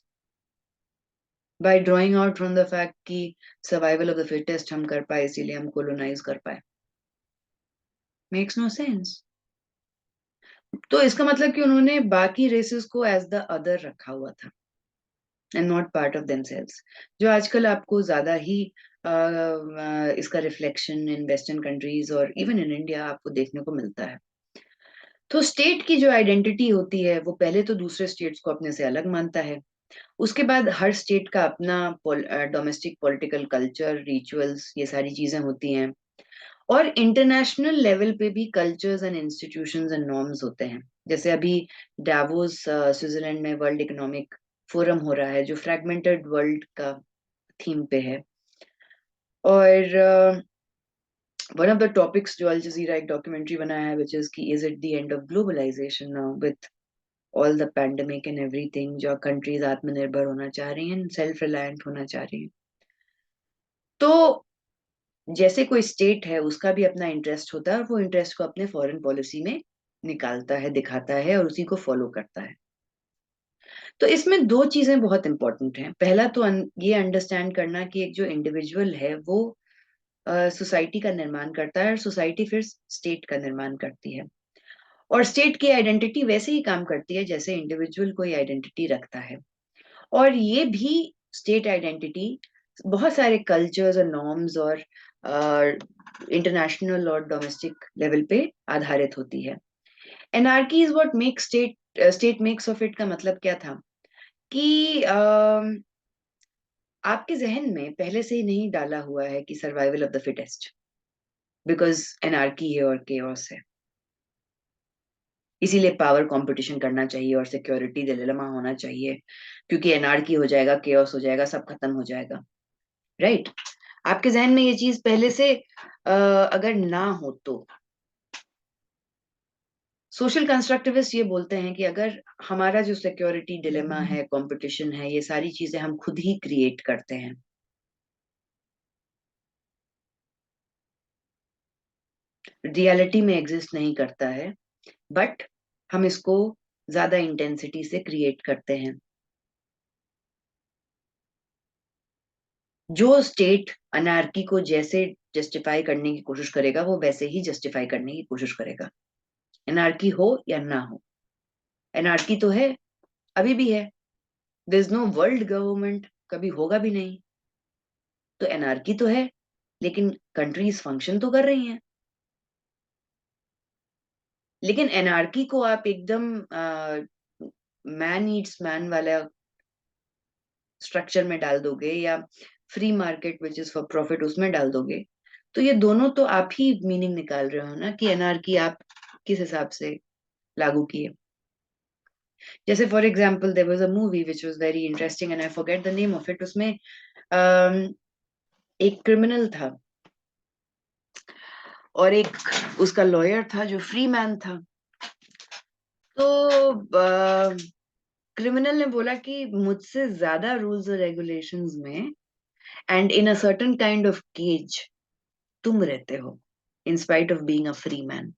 By drawing out from the fact कि survival of the fittest हम कर पाए इसीलिए हम colonize कर पाए, makes no sense. तो इसका मतलब कि उन्होंने बाकी रेसेस को एज द अदर रखा हुआ था and not part of themselves, जो आजकल आपको ज्यादा ही इसका रिफ्लेक्शन इन वेस्टर्न कंट्रीज और इवन इन इंडिया आपको देखने को मिलता है. तो स्टेट की जो आइडेंटिटी होती है वो पहले तो दूसरे स्टेट्स को अपने से अलग मानता है. उसके बाद हर स्टेट का अपना डोमेस्टिक पॉलिटिकल कल्चर, रिचुअल्स, ये सारी चीजें होती हैं. और इंटरनेशनल लेवल पे भी cultures and institutions and norms होते हैं. जैसे अभी डावोस स्विट्जरलैंड में वर्ल्ड इकोनॉमिक फोरम हो रहा है, जो फ्रैगमेंटेड वर्ल्ड का थीम पे है. और वन ऑफ द टॉपिक्स जो अल जजीरा एक डॉक्यूमेंट्री बनाया है, विच इज कि is it the end of globalization now with all the pandemic and everything, जो कंट्रीज आत्मनिर्भर होना चाह रही हैं, सेल्फ रिलायंट होना चाह रही हैं. तो जैसे कोई स्टेट है, उसका भी अपना इंटरेस्ट होता है, और वो इंटरेस्ट को अपने फॉरेन पॉलिसी में निकालता है, दिखाता है, और उसी को फॉलो करता है. तो इसमें दो चीजें बहुत इंपॉर्टेंट हैं. पहला तो ये अंडरस्टैंड करना कि एक जो इंडिविजुअल है वो सोसाइटी का निर्माण करता है, और सोसाइटी फिर स्टेट का निर्माण करती है. और स्टेट की आइडेंटिटी वैसे ही काम करती है जैसे इंडिविजुअल कोई आइडेंटिटी रखता है. और ये भी स्टेट आइडेंटिटी बहुत सारे कल्चर्स और नॉर्म्स और इंटरनेशनल और डोमेस्टिक लेवल पे आधारित होती है. Anarchy is what make state makes of it का मतलब क्या था कि आपके जहन में पहले से ही नहीं डाला हुआ है कि survival of the fittest, because anarchy है और केओस है. इसीलिए पावर कंपटीशन करना चाहिए और सिक्योरिटी डिलेमा होना चाहिए, क्योंकि एनार्की हो जाएगा, केओस हो जाएगा, सब खत्म हो जाएगा. राइट? आपके जहन में ये चीज पहले से अगर ना हो तो सोशल कंस्ट्रक्टिविस्ट ये बोलते हैं कि अगर हमारा जो सिक्योरिटी डिलेमा है, कंपटीशन है, ये सारी चीजें हम खुद ही क्रिएट करते हैं, रियलिटी में एग्जिस्ट नहीं करता है, बट हम इसको ज्यादा इंटेंसिटी से क्रिएट करते हैं. जो स्टेट अनार्की को जैसे जस्टिफाई करने की कोशिश करेगा, वो वैसे ही जस्टिफाई करने की कोशिश करेगा, एनार्की हो या ना हो. एनार्की तो है, अभी भी है. There is no world government, कभी होगा भी नहीं. तो एनार्की तो है, लेकिन कंट्रीज फंक्शन तो कर रही हैं. लेकिन एनार्की को आप एकदम मैन ईट्स मैन वाला स्ट्रक्चर में डाल दोगे या free market which is for profit उसमें डाल दोगे, तो ये दोनों तो आप ही मीनिंग निकाल रहे हो ना कि एनार्की आप किस हिसाब से लागू किए। जैसे for example there was a movie which was very interesting and I forget the name of it. उसमें एक क्रिमिनल था और एक उसका लॉयर था जो फ्री मैन था। तो क्रिमिनल ने बोला कि मुझसे ज्यादा रूल्स और रेगुलेशंस में and in a certain kind of cage तुम रहते हो in spite of being a free man.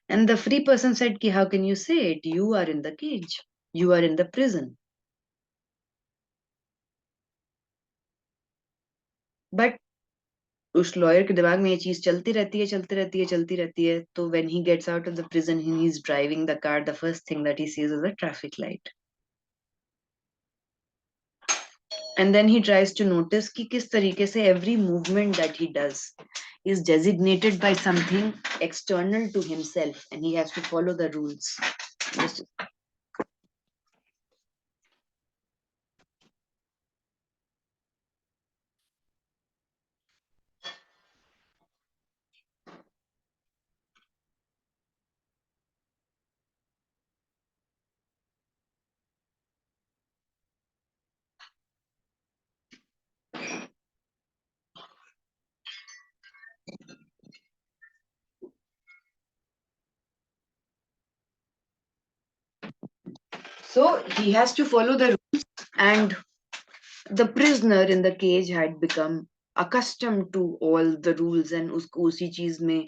And the free person said ki how can you say it, you are in the cage, you are in the prison. But उस लॉयर के दिमाग में ये चीज चलती रहती है चलती रहती है चलती रहती है। तो when he gets out of the prison he is driving the car, the first thing that he sees is a traffic light. And then he tries to notice कि किस तरीके से every movement that he does is designated by something external to himself and he has to follow the rules. Just so he has to follow the rules, and the prisoner in the cage had become accustomed to all the rules and उसको उसी चीज में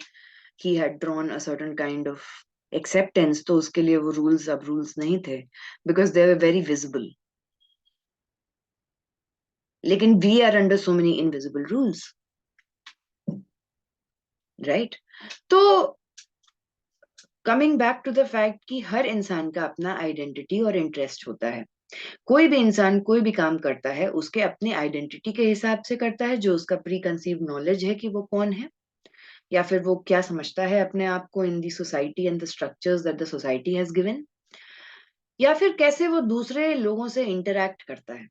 he had drawn a certain kind of acceptance. तो उसके लिए वो rules अब rules नहीं थे because they were very visible. लेकिन we are under so many invisible rules, right? तो coming back to the fact कि हर इंसान का अपना आइडेंटिटी और इंटरेस्ट होता है। कोई भी इंसान कोई भी काम करता है उसके अपने आइडेंटिटी के हिसाब से करता है, जो उसका प्री कंसीव नॉलेज है कि वो कौन है या फिर वो क्या समझता है अपने आप को in the society and the structures that the society has given, या फिर कैसे वो दूसरे लोगों से इंटरैक्ट करता है।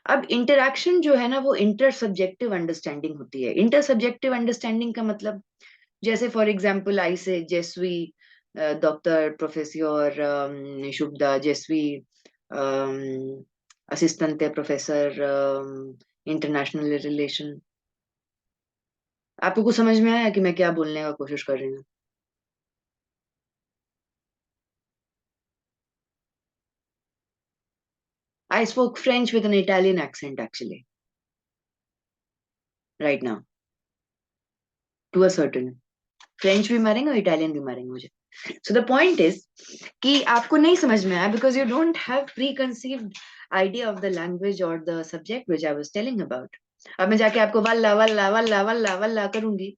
अब इंटरैक्शन जो है ना वो इंटर सब्जेक्टिव अंडरस्टैंडिंग होती है। इंटर सब्जेक्टिव अंडरस्टैंडिंग का मतलब जैसे for example I say Jaiswi doctor professor Shubhada Jaiswi assistant professor international relation. आपको कुछ समझ में आया कि मैं क्या बोलने का कोशिश कर रही हूँ? I spoke French with an Italian accent actually, right now, to a certain. French भी मारेंगे और Italian भी मारेंगे मुझे। So the point is कि आपको नहीं समझ में आया because you don't have preconceived idea of the language or the subject which I was telling about. अब मैं जाके आपको वल्ला वल्ला वल्ला वल्ला वल्ला करूंगी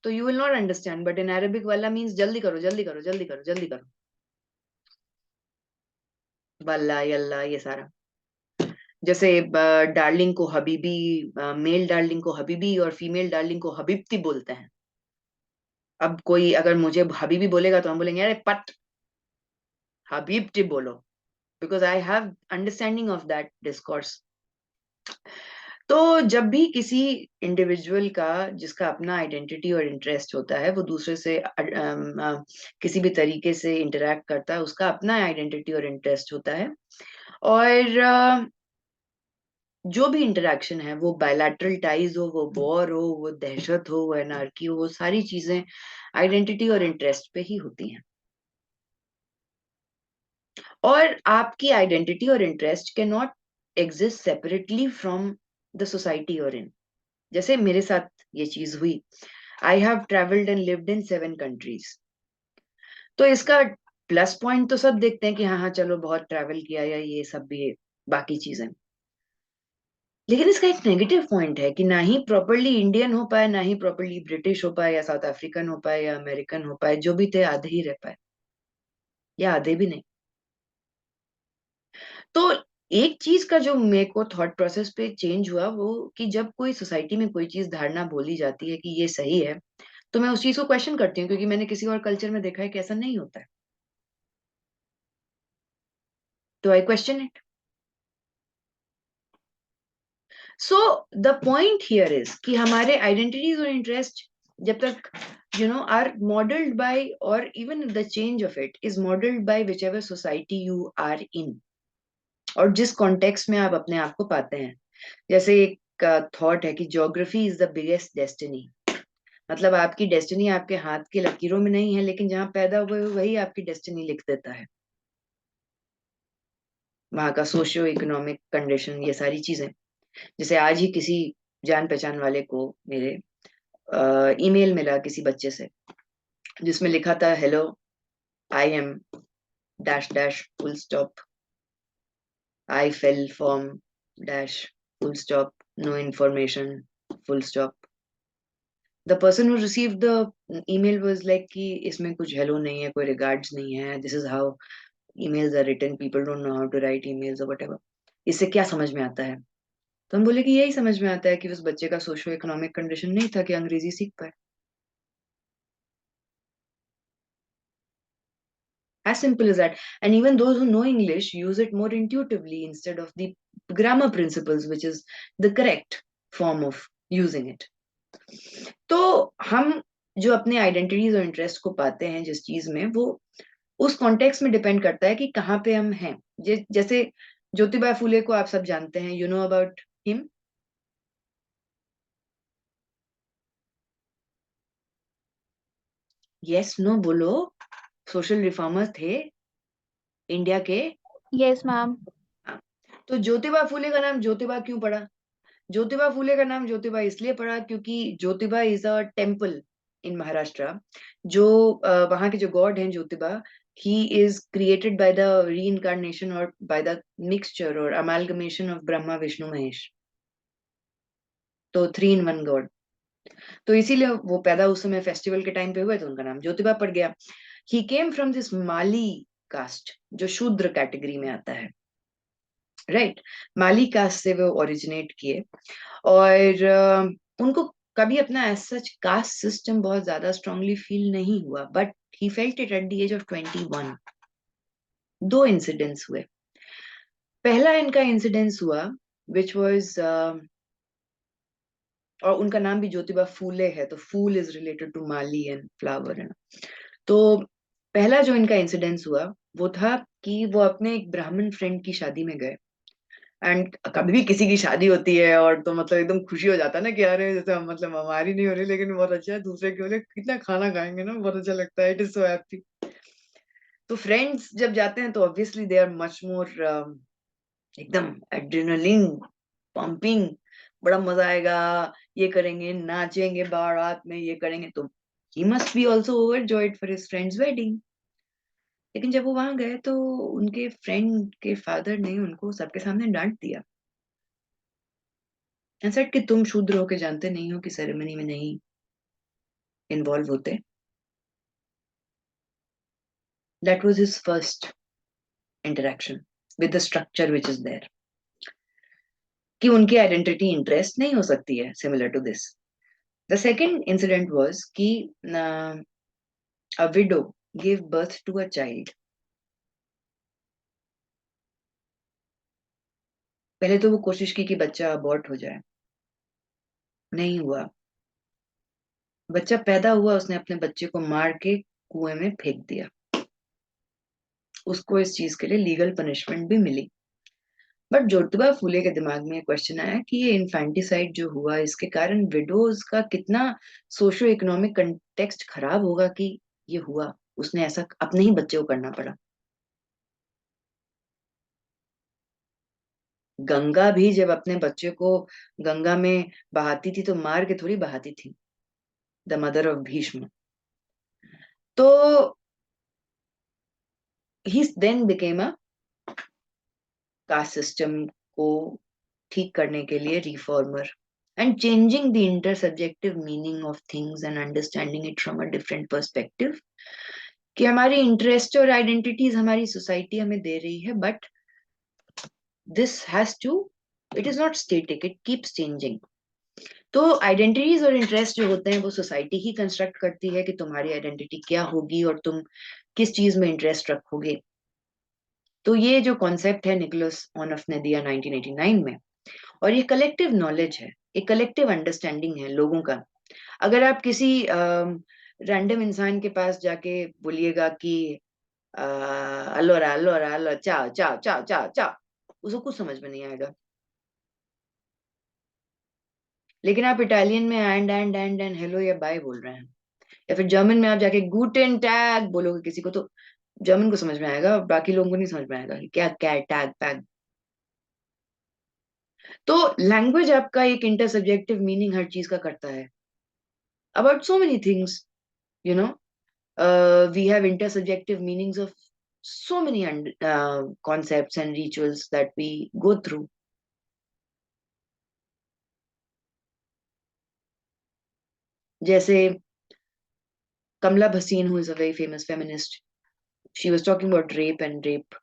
तो you will not understand, but in Arabic वल्ला means जल्दी करो जल्दी करो जल्दी करो जल्दी करो, वल्ला यल्ला ये सारा। जैसे डार्लिंग को हबीबी, मेल डार्लिंग को हबीबी और फीमेल डार्लिंग को हबीबती बोलते हैं। अब कोई अगर मुझे हबीबी बोलेगा तो हम बोलेंगे अरे पट हबीबती बोलो, because I have understanding of that discourse. तो जब भी किसी इंडिविजुअल का जिसका अपना आइडेंटिटी और इंटरेस्ट होता है वो दूसरे से किसी भी तरीके से इंटरेक्ट करता है, उसका अपना आइडेंटिटी और इंटरेस्ट होता है। और जो भी इंटरेक्शन है वो बायलैटरल टाइज हो, वो वॉर हो, वो दहशत हो, वो एनार्की हो, वो सारी चीजें आइडेंटिटी और इंटरेस्ट पे ही होती हैं। और आपकी आइडेंटिटी और interest can not exist separately from the society और इन। जैसे मेरे साथ ये चीज हुई, I have travelled and lived in 7 countries. तो इसका प्लस पॉइंट तो सब देखते हैं कि हाँ हाँ चलो बहुत ट्रेवल किया या ये सब भी बाकी चीजें, लेकिन इसका एक नेगेटिव पॉइंट है कि ना ही प्रॉपरली इंडियन हो पाए, ना ही प्रॉपरली ब्रिटिश हो पाए या साउथ अफ्रीकन हो पाए या अमेरिकन हो पाए, जो भी थे आधे ही रह पाए या आधे भी नहीं। तो एक चीज का जो मेरे को थॉट प्रोसेस पे चेंज हुआ वो कि जब कोई सोसाइटी में कोई चीज धारणा बोली जाती है कि ये सही है तो मैं उस चीज को क्वेश्चन करती हूँ, क्योंकि मैंने किसी और कल्चर में देखा है कि ऐसा नहीं होता है। तो I question it. So the point here is कि हमारे identities और interest जब तक are modeled by, or even the change of it is modeled by whichever society you are in, और जिस context में आप अपने आप को पाते हैं. जैसे एक thought है कि geography is the biggest destiny. मतलब आपकी डेस्टिनी आपके हाथ की लकीरों में नहीं है, लेकिन जहां पैदा हुए वही आपकी डेस्टिनी लिख देता है. वहां का सोशियो इकोनॉमिक कंडीशन, ये सारी चीजें. जैसे आज ही किसी जान पहचान वाले को मेरे ईमेल मिला किसी बच्चे से, जिसमें लिखा था, hello, I am dash dash full stop, I fail from dash full stop, no information full stop. The person who received the email was like कि इसमें कुछ हेलो नहीं है, कोई रिगार्ड्स नहीं है, this is how emails are written, people don't know how to write emails or whatever. इससे क्या समझ में आता है? तो हम बोले कि यही समझ में आता है कि उस बच्चे का सोशियो इकोनॉमिक कंडीशन नहीं था कि अंग्रेजी सीख पाए. As simple as that. And even those who know English use it more intuitively instead of the grammar principles, which is the correct form of using it. तो हम जो अपने आइडेंटिटीज और इंटरेस्ट को पाते हैं जिस चीज में, वो उस कॉन्टेक्स्ट में डिपेंड करता है कि कहाँ पे हम हैं. जैसे ज्योतिबा फूले को आप सब जानते हैं, you know about him. Yes no बोलो. सोशल रिफॉर्मर थे इंडिया के. Yes, ma'am. तो ज्योतिबा फूले का नाम ज्योतिबा क्यों पड़ा? ज्योतिबा फूले का नाम ज्योतिबा इसलिए पड़ा क्योंकि Jyotiba is a temple in Maharashtra. जो वहां के जो गॉड हैं Jyotiba, he is created by the reincarnation or by the mixture or amalgamation of Brahma, Vishnu, Mahesh. तो 3 in 1 गॉड. तो इसीलिए वो पैदा उस समय फेस्टिवल के टाइम पे हुए, तो उनका नाम ज्योतिबा पड़ गया. He came from this Mali caste, जो शूद्र कैटेगरी में आता है, राइट. माली कास्ट से वो ओरिजिनेट किए, और उनको कभी अपना एज सच कास्ट सिस्टम बहुत ज्यादा स्ट्रांगली फील नहीं हुआ, but he felt it at the age of 21. 2 incidents हुए. पहला इनका इंसिडेंस हुआ विच वाज, और उनका नाम भी ज्योतिबा फूले है, तो phool is related to mali and flower है. तो पहला जो इनका इंसिडेंस हुआ वो था कि वो अपने एक ब्राह्मण फ्रेंड की शादी में गए. एंड कभी भी किसी की शादी होती है और तो मतलब एकदम खुशी हो जाता है ना कि यार जैसे मतलब हमारी नहीं हो रही लेकिन बहुत अच्छा है, दूसरे के बोले कितना खाना खाएंगे ना, बहुत अच्छा लगता है, इट इज सो हैप्पी. तो फ्रेंड्स जब जाते हैं तो obviously they are much more एकदम एड्रेनलिन पंपिंग, बड़ा मजा आएगा, ये करेंगे, नाचेंगे बारात में, ये करेंगे. तो he must be also overjoyed for his friend's wedding. लेकिन जब वो वहां गए तो उनके फ्रेंड के फादर ने उनको सबके सामने डांट दिया, एंड सेड कि तुम शूद्र होके जानते नहीं हो कि सेरेमनी में नहीं इन्वॉल्व होते. That was his first interaction with the structure which is there, कि उनकी आइडेंटिटी इंटरेस्ट नहीं हो सकती है similar to this. The second incident was कि a widow gave birth to a child. पहले तो वो कोशिश की कि बच्चा अबॉर्ट हो जाए, नहीं हुआ. बच्चा पैदा हुआ, उसने अपने बच्चे को मार के कुएं में फेंक दिया. उसको इस चीज के लिए लीगल पनिशमेंट भी मिली. बट ज्योतिबा फूले के दिमाग में क्वेश्चन आया कि ये इन्फेंटिसाइड जो हुआ इसके कारण विडोज का कितना सोशियो इकोनॉमिक कंटेक्स्ट खराब होगा कि ये हुआ, उसने ऐसा अपने ही बच्चे को करना पड़ा. गंगा भी जब अपने बच्चे को गंगा में बहाती थी तो मार के थोड़ी बहाती थी, द मदर ऑफ भीष्म. तो he then became a caste system को ठीक करने के लिए reformer, and changing the intersubjective meaning of things and understanding it from a different perspective, कि हमारी इंटरेस्ट और आइडेंटिटीज हमारी सोसाइटी हमें दे रही है, but this has to, it is not static, it keeps changing. तो आइडेंटिटीज और इंटरेस्ट जो होते हैं वो सोसाइटी ही कंस्ट्रक्ट करती है कि तुम्हारी आइडेंटिटी क्या होगी और तुम किस चीज में इंटरेस्ट रखोगे. तो ये जो कॉन्सेप्ट है निकोलस ऑनफ ने दिया 1989 में, और ये कलेक्टिव नॉलेज है, एक कलेक्टिव अंडरस्टैंडिंग है लोगों का। अगर आप किसी रैंडम इंसान के पास जाके बोलिएगा कि अलोरा अलोरा अलो चाओ चाओ चाओ चाओ चाओ, उसको कुछ समझ में नहीं आएगा। लेकिन आप इटालियन में एंड हेलो या बाय बोल रहे हैं, या फिर जर्मन में आप जाके गूटेन टैग बोलोगे किसी को, तो जर्मन को समझ में आएगा, बाकी लोगों को नहीं समझ में आएगा कि क्या क्या टैग पैग। तो लैंग्वेज आपका एक इंटरसब्जेक्टिव मीनिंग हर चीज का करता है, about so many things, you know. We have intersubjective meanings of so many concepts and rituals that we go through. जैसे कमला Bhasin, who is a very famous feminist, she was talking about rape and rape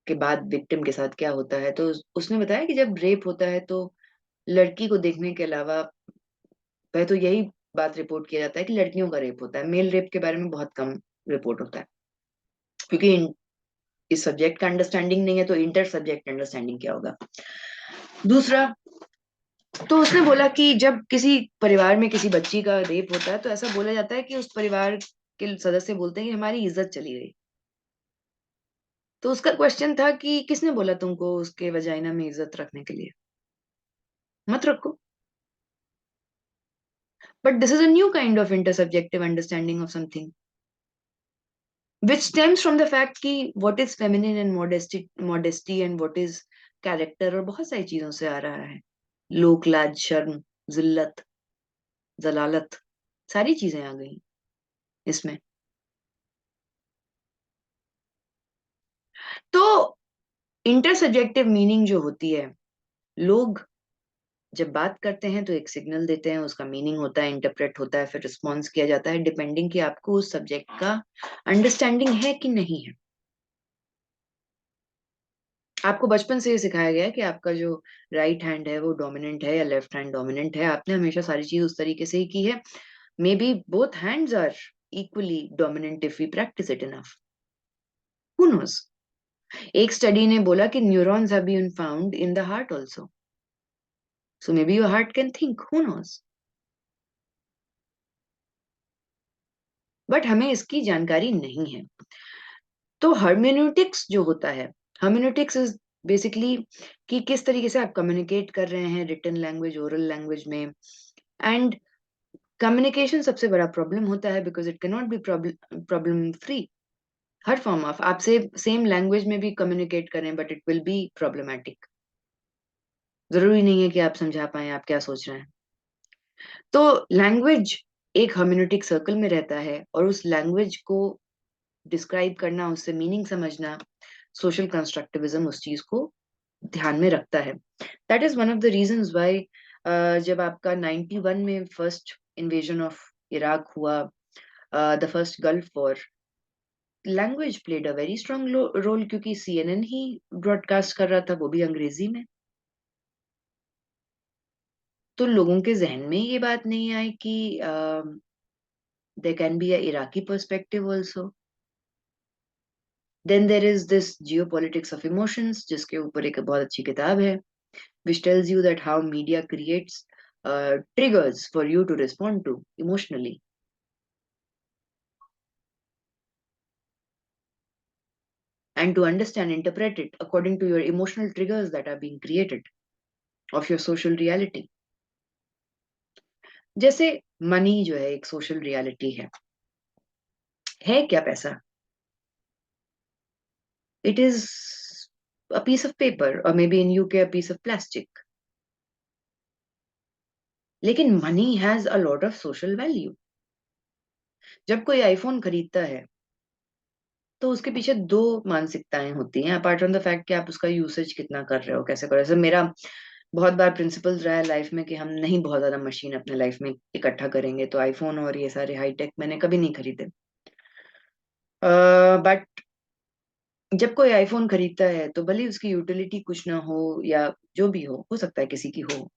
के बाद विक्टिम के साथ क्या होता है। तो उसने बताया कि जब रेप होता है तो लड़की को देखने के अलावा वह तो यही बात रिपोर्ट किया जाता है कि लड़कियों का रेप होता है, मेल रेप के बारे में बहुत कम रिपोर्ट होता है, क्योंकि इस सब्जेक्ट का अंडरस्टैंडिंग नहीं है, तो इंटर सब्जेक्ट अंडरस्टैंडिंग क्या होगा। दूसरा, तो उसने बोला कि जब किसी परिवार में किसी बच्ची का रेप होता है तो ऐसा बोला जाता है कि उस परिवार के सदस्य बोलते हैं कि हमारी इज्जत चली गई। तो उसका क्वेश्चन था कि किसने बोला तुमको उसके वजाइना में इज्जत रखने के लिए, मत रखो। But this is a new kind of intersubjective understanding of something which stems from the fact कि what is feminine and modesty and what is character, और बहुत सारी चीजों से आ रहा है। लोक लाज, शर्म, जिल्लत, जलालत, सारी चीजें आ गई इसमें। तो इंटरसब्जेक्टिव मीनिंग जो होती है, लोग जब बात करते हैं तो एक सिग्नल देते हैं, उसका मीनिंग होता है, इंटरप्रेट होता है, फिर रिस्पॉन्स किया जाता है डिपेंडिंग कि आपको उस सब्जेक्ट का अंडरस्टैंडिंग है कि नहीं है। आपको बचपन से ये सिखाया गया है कि आपका जो राइट हैंड है वो डोमिनेंट है या लेफ्ट हैंड डोमिनेंट है, आपने हमेशा सारी चीज उस तरीके से ही की है। Maybe both hands are equally dominant if we practice it enough, who knows. एक स्टडी ने बोला कि neurons have been found in the heart also, so maybe your heart can think, who knows. But हमें इसकी जानकारी नहीं है। तो हर्मेन्यूटिक्स जो होता है, हर्मेन्यूटिक्स इज बेसिकली कि किस तरीके से आप कम्युनिकेट कर रहे हैं रिटन लैंग्वेज, ओरल लैंग्वेज में। एंड कम्युनिकेशन सबसे बड़ा प्रॉब्लम होता है because it can not be problem free. Her form of आपसे सेम लैंग्वेज में भी कम्युनिकेट करें but it will be problematic. जरूरी नहीं है कि आप समझा पाए आप क्या सोच रहे हैं। तो लैंग्वेज एक हर्मेन्यूटिक सर्कल में रहता है, और उस लैंग्वेज को डिस्क्राइब करना, उससे मीनिंग समझना, सोशल कंस्ट्रक्टिविज्म उस चीज को ध्यान में रखता है। That is one of the reasons why जब आपका 91 में फर्स्ट इन्वेजन ऑफ इराक हुआ, the first Gulf war, language played a very strong role, क्योंकि CNN ही ब्रॉडकास्ट कर रहा था, वो भी अंग्रेजी में। तो लोगों के जहन में ये बात नहीं आई कि there can be a Iraqi perspective also. Then there is this geopolitics of emotions, जिसके ऊपर एक बहुत अच्छी किताब है, which tells you that how media creates triggers for you to respond to emotionally. And to understand, interpret it according to your emotional triggers that are being created of your social reality. जैसे मनी जो है एक सोशल रियलिटी है क्या पैसा? It is a piece of paper, or maybe in UK a piece of plastic. लेकिन money has a lot of social value. जब कोई आईफोन खरीदता है तो उसके पीछे दो मानसिकताएं होती हैं, अपार्ट फ्रॉम द फैक्ट कि आप उसका यूसेज कितना कर रहे हो, कैसे कर रहे हो। मेरा बहुत बार प्रिंसिपल रहा है लाइफ में कि हम नहीं बहुत ज्यादा मशीन अपने लाइफ में इकट्ठा करेंगे, तो आईफोन और ये सारे हाईटेक मैंने कभी नहीं खरीदे। बट जब कोई आईफोन खरीदता है तो भले उसकी यूटिलिटी कुछ ना हो, या जो भी हो सकता है किसी की हो,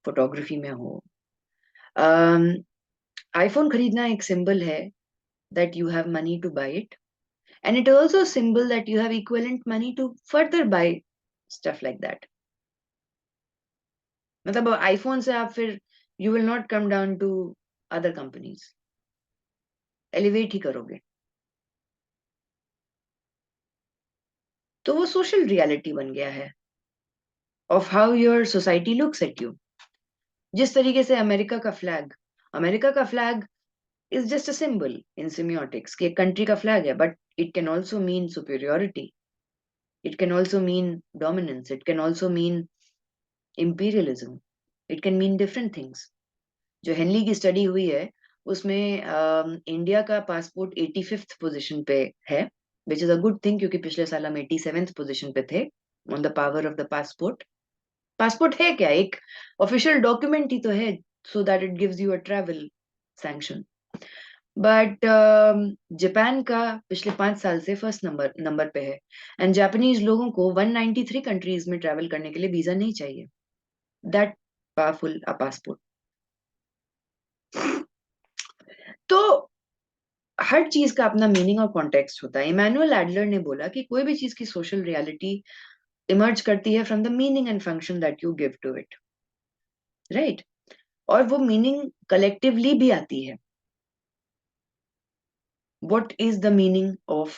फोटोग्राफी में हो। आईफोन खरीदना एक सिंबल है that you have money to buy it, And it also a symbol that you have equivalent money to further buy stuff like that. मतलब आईफोन से आप फिर you will not come down to other companies. Elevate ही करोगे. तो वो social reality बन गया है of how your society looks at you. जिस तरीके से अमेरिका का flag is just a symbol in semiotics कि एक country का flag है, but it can also mean superiority. It can also mean dominance. It can also mean imperialism. It can mean different things. जो हेनली की स्टडी हुई है उसमें इंडिया का पासपोर्ट 85th पोजीशन पे है, which is a good thing क्योंकि पिछले साल हम 87th पोजीशन पे थे on the power of the passport. Passport है क्या? एक ऑफिशियल डॉक्यूमेंट ही तो है, so that it gives you a travel sanction. But Japan का पिछले 5 साल से फर्स्ट नंबर पे है एंड जापानीज लोगों को 193 कंट्रीज में ट्रैवल करने के लिए वीजा नहीं चाहिए. That powerful a passport. तो हर चीज का अपना मीनिंग और कॉन्टेक्स्ट होता है. इमैनुअल एडलर ने बोला कि कोई भी चीज की सोशल रियलिटी इमर्ज करती है from the meaning and function that you give to it, right? और वो मीनिंग कलेक्टिवली भी आती है. What is the meaning of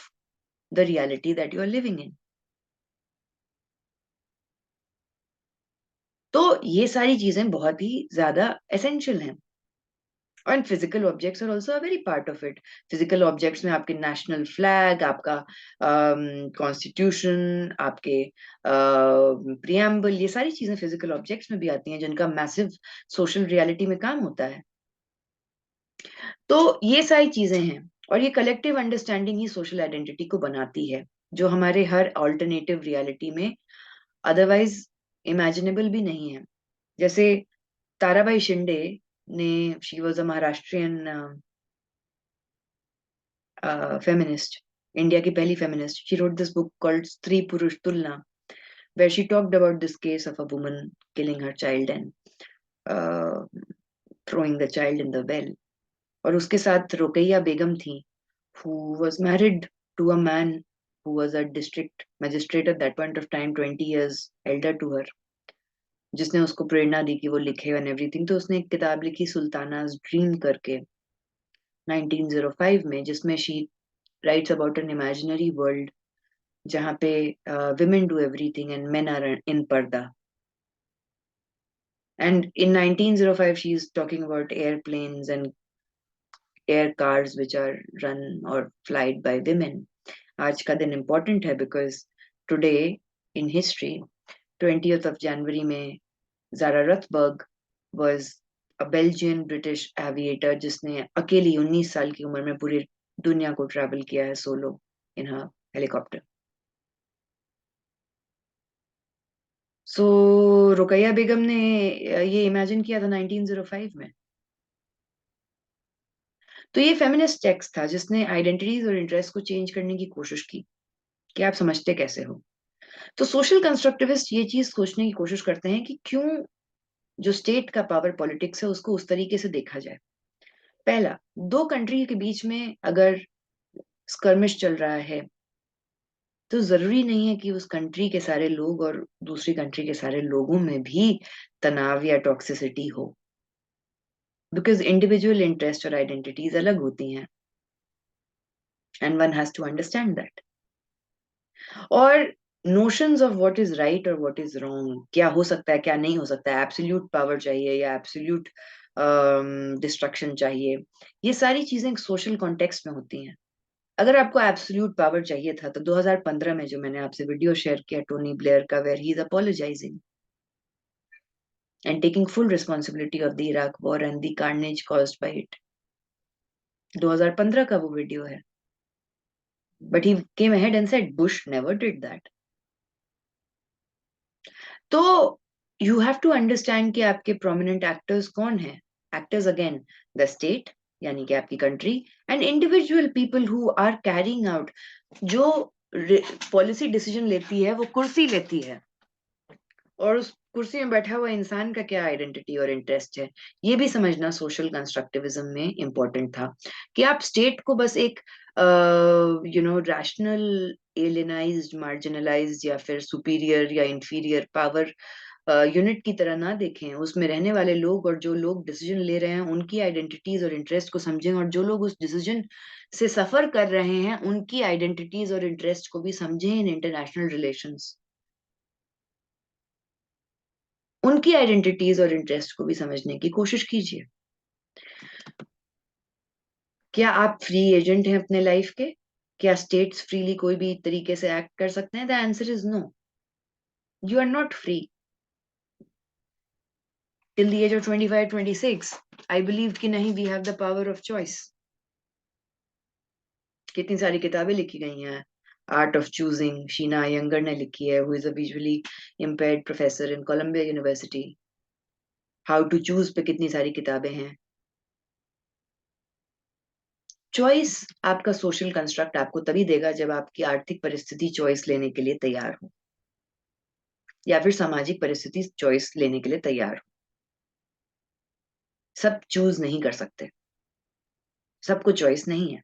the reality that you are living in? तो ये सारी चीजें बहुत ही ज्यादा एसेंशियल हैं. और physical objects are also a very part of it. Physical objects में आपके नेशनल फ्लैग, आपका कॉन्स्टिट्यूशन, आपके प्रियम्बल, ये सारी चीजें फिजिकल ऑब्जेक्ट्स में भी आती हैं जिनका मैसिव सोशल रियलिटी में काम होता है. तो ये सारी चीजें हैं और ये कलेक्टिव अंडरस्टैंडिंग ही सोशल आइडेंटिटी को बनाती है, जो हमारे हर अल्टरनेटिव रियलिटी में अदरवाइज इमेजिनेबल भी नहीं है. जैसे ताराबाई शिंदे ने, she was a Maharashtrian feminist, India की पहली feminist. She wrote this book called स्त्री पुरुष तुलना, where she talked about this case of a woman killing her child and throwing the child in the well. और उसके साथ रुकैया बेगम थी, who was married to a man who was a district magistrate at that point of time, 20 years elder to her, जिसने उसको प्रेरणा दी कि वो लिखे एंड एवरीथिंग. तो उसने एक किताब लिखी सुल्ताना's ड्रीम करके 1905 में, जिसमें she writes about an imaginary world जहाँ पे women do everything and men are in पर्दा. And in 1905 she is talking about airplanes and air cars which are run or flied by women. आज का दिन important है because today in history 20th of January में Zara Rothberg was a Belgian British aviator जिसने अकेली 19 साल की उम्र में पूरी दुनिया को ट्रैवल किया है solo in her helicopter. So Rukaiya Begum ने ये इमेजिन किया था 1905 में. तो ये फेमिनिस्ट टेक्स्ट था जिसने आइडेंटिटीज और इंटरेस्ट को चेंज करने की कोशिश की कि आप समझते कैसे हो. तो सोशल कंस्ट्रक्टिविस्ट ये चीज सोचने की कोशिश करते हैं कि क्यों जो स्टेट का पावर पॉलिटिक्स है उसको उस तरीके से देखा जाए. पहला, 2 कंट्री के बीच में अगर स्कर्मिश चल रहा है तो जरूरी नहीं है कि उस कंट्री के सारे लोग और दूसरी कंट्री के सारे लोगों में भी तनाव या टॉक्सिसिटी हो, बिकॉज इंडिविजुअल इंटरेस्ट और आइडेंटिटीज अलग होती हैं and one has to understand that. और notions of what is right और व्हाट इज रॉन्ग, क्या हो सकता है क्या नहीं हो सकता है, एब्सोल्यूट पावर चाहिए या एब्सोल्यूट डिस्ट्रक्शन चाहिए, ये सारी चीजें सोशल कॉन्टेक्स्ट में होती हैं. अगर आपको एब्सोल्यूट पावर चाहिए था तो 2015 में जो मैंने आपसे वीडियो शेयर किया टोनी ब्लेयर का, where he is apologizing and taking full responsibility of the Iraq war and the carnage caused by it, 2015 का वो वीडियो है. But he came ahead and said Bush never did that. तो यू हैव टू अंडरस्टैंड कि आपके प्रोमिनेंट एक्टर्स कौन हैं. एक्टर्स अगेन द स्टेट यानी कि आपकी country and individual people who are carrying out. जो पॉलिसी डिसीजन लेती है वो कुर्सी लेती है और उस कुर्सी में बैठा हुआ इंसान का क्या आइडेंटिटी और इंटरेस्ट है, ये भी समझना सोशल कंस्ट्रक्टिविज्म में इम्पोर्टेंट था। कि आप स्टेट को बस एक रैशनल, एलियनाइज्ड, मार्जिनलाइज्ड या फिर सुपीरियर या इंफीरियर पावर यूनिट की तरह ना देखें। उसमें रहने वाले लोग और जो लोग डिसीजन ले रहे हैं उनकी आइडेंटिटीज और इंटरेस्ट को समझें, और जो लोग उस डिसीजन से सफर कर रहे हैं उनकी आइडेंटिटीज और इंटरेस्ट को भी समझें इन इंटरनेशनल रिलेशंस। उनकी आइडेंटिटीज और इंटरेस्ट को भी समझने की कोशिश कीजिए। क्या आप फ्री एजेंट हैं अपने लाइफ के? क्या स्टेट्स फ्रीली कोई भी तरीके से एक्ट कर सकते हैं? The answer is no, you are not free. Till the age of 25, 26, I believed कि नहीं, we have the power of choice. कितनी सारी किताबें लिखी गई हैं। Art of choosing Sheena Iyengar ने लिखी है, who is a visually impaired professor in Columbia University. How to choose पे कितनी सारी किताबें हैं। चॉइस आपका सोशल कंस्ट्रक्ट आपको तभी देगा जब आपकी आर्थिक परिस्थिति चॉइस लेने के लिए तैयार हो, या फिर सामाजिक परिस्थिति चॉइस लेने के लिए तैयार हो। सब चूज नहीं कर सकते, सबको चॉइस नहीं है।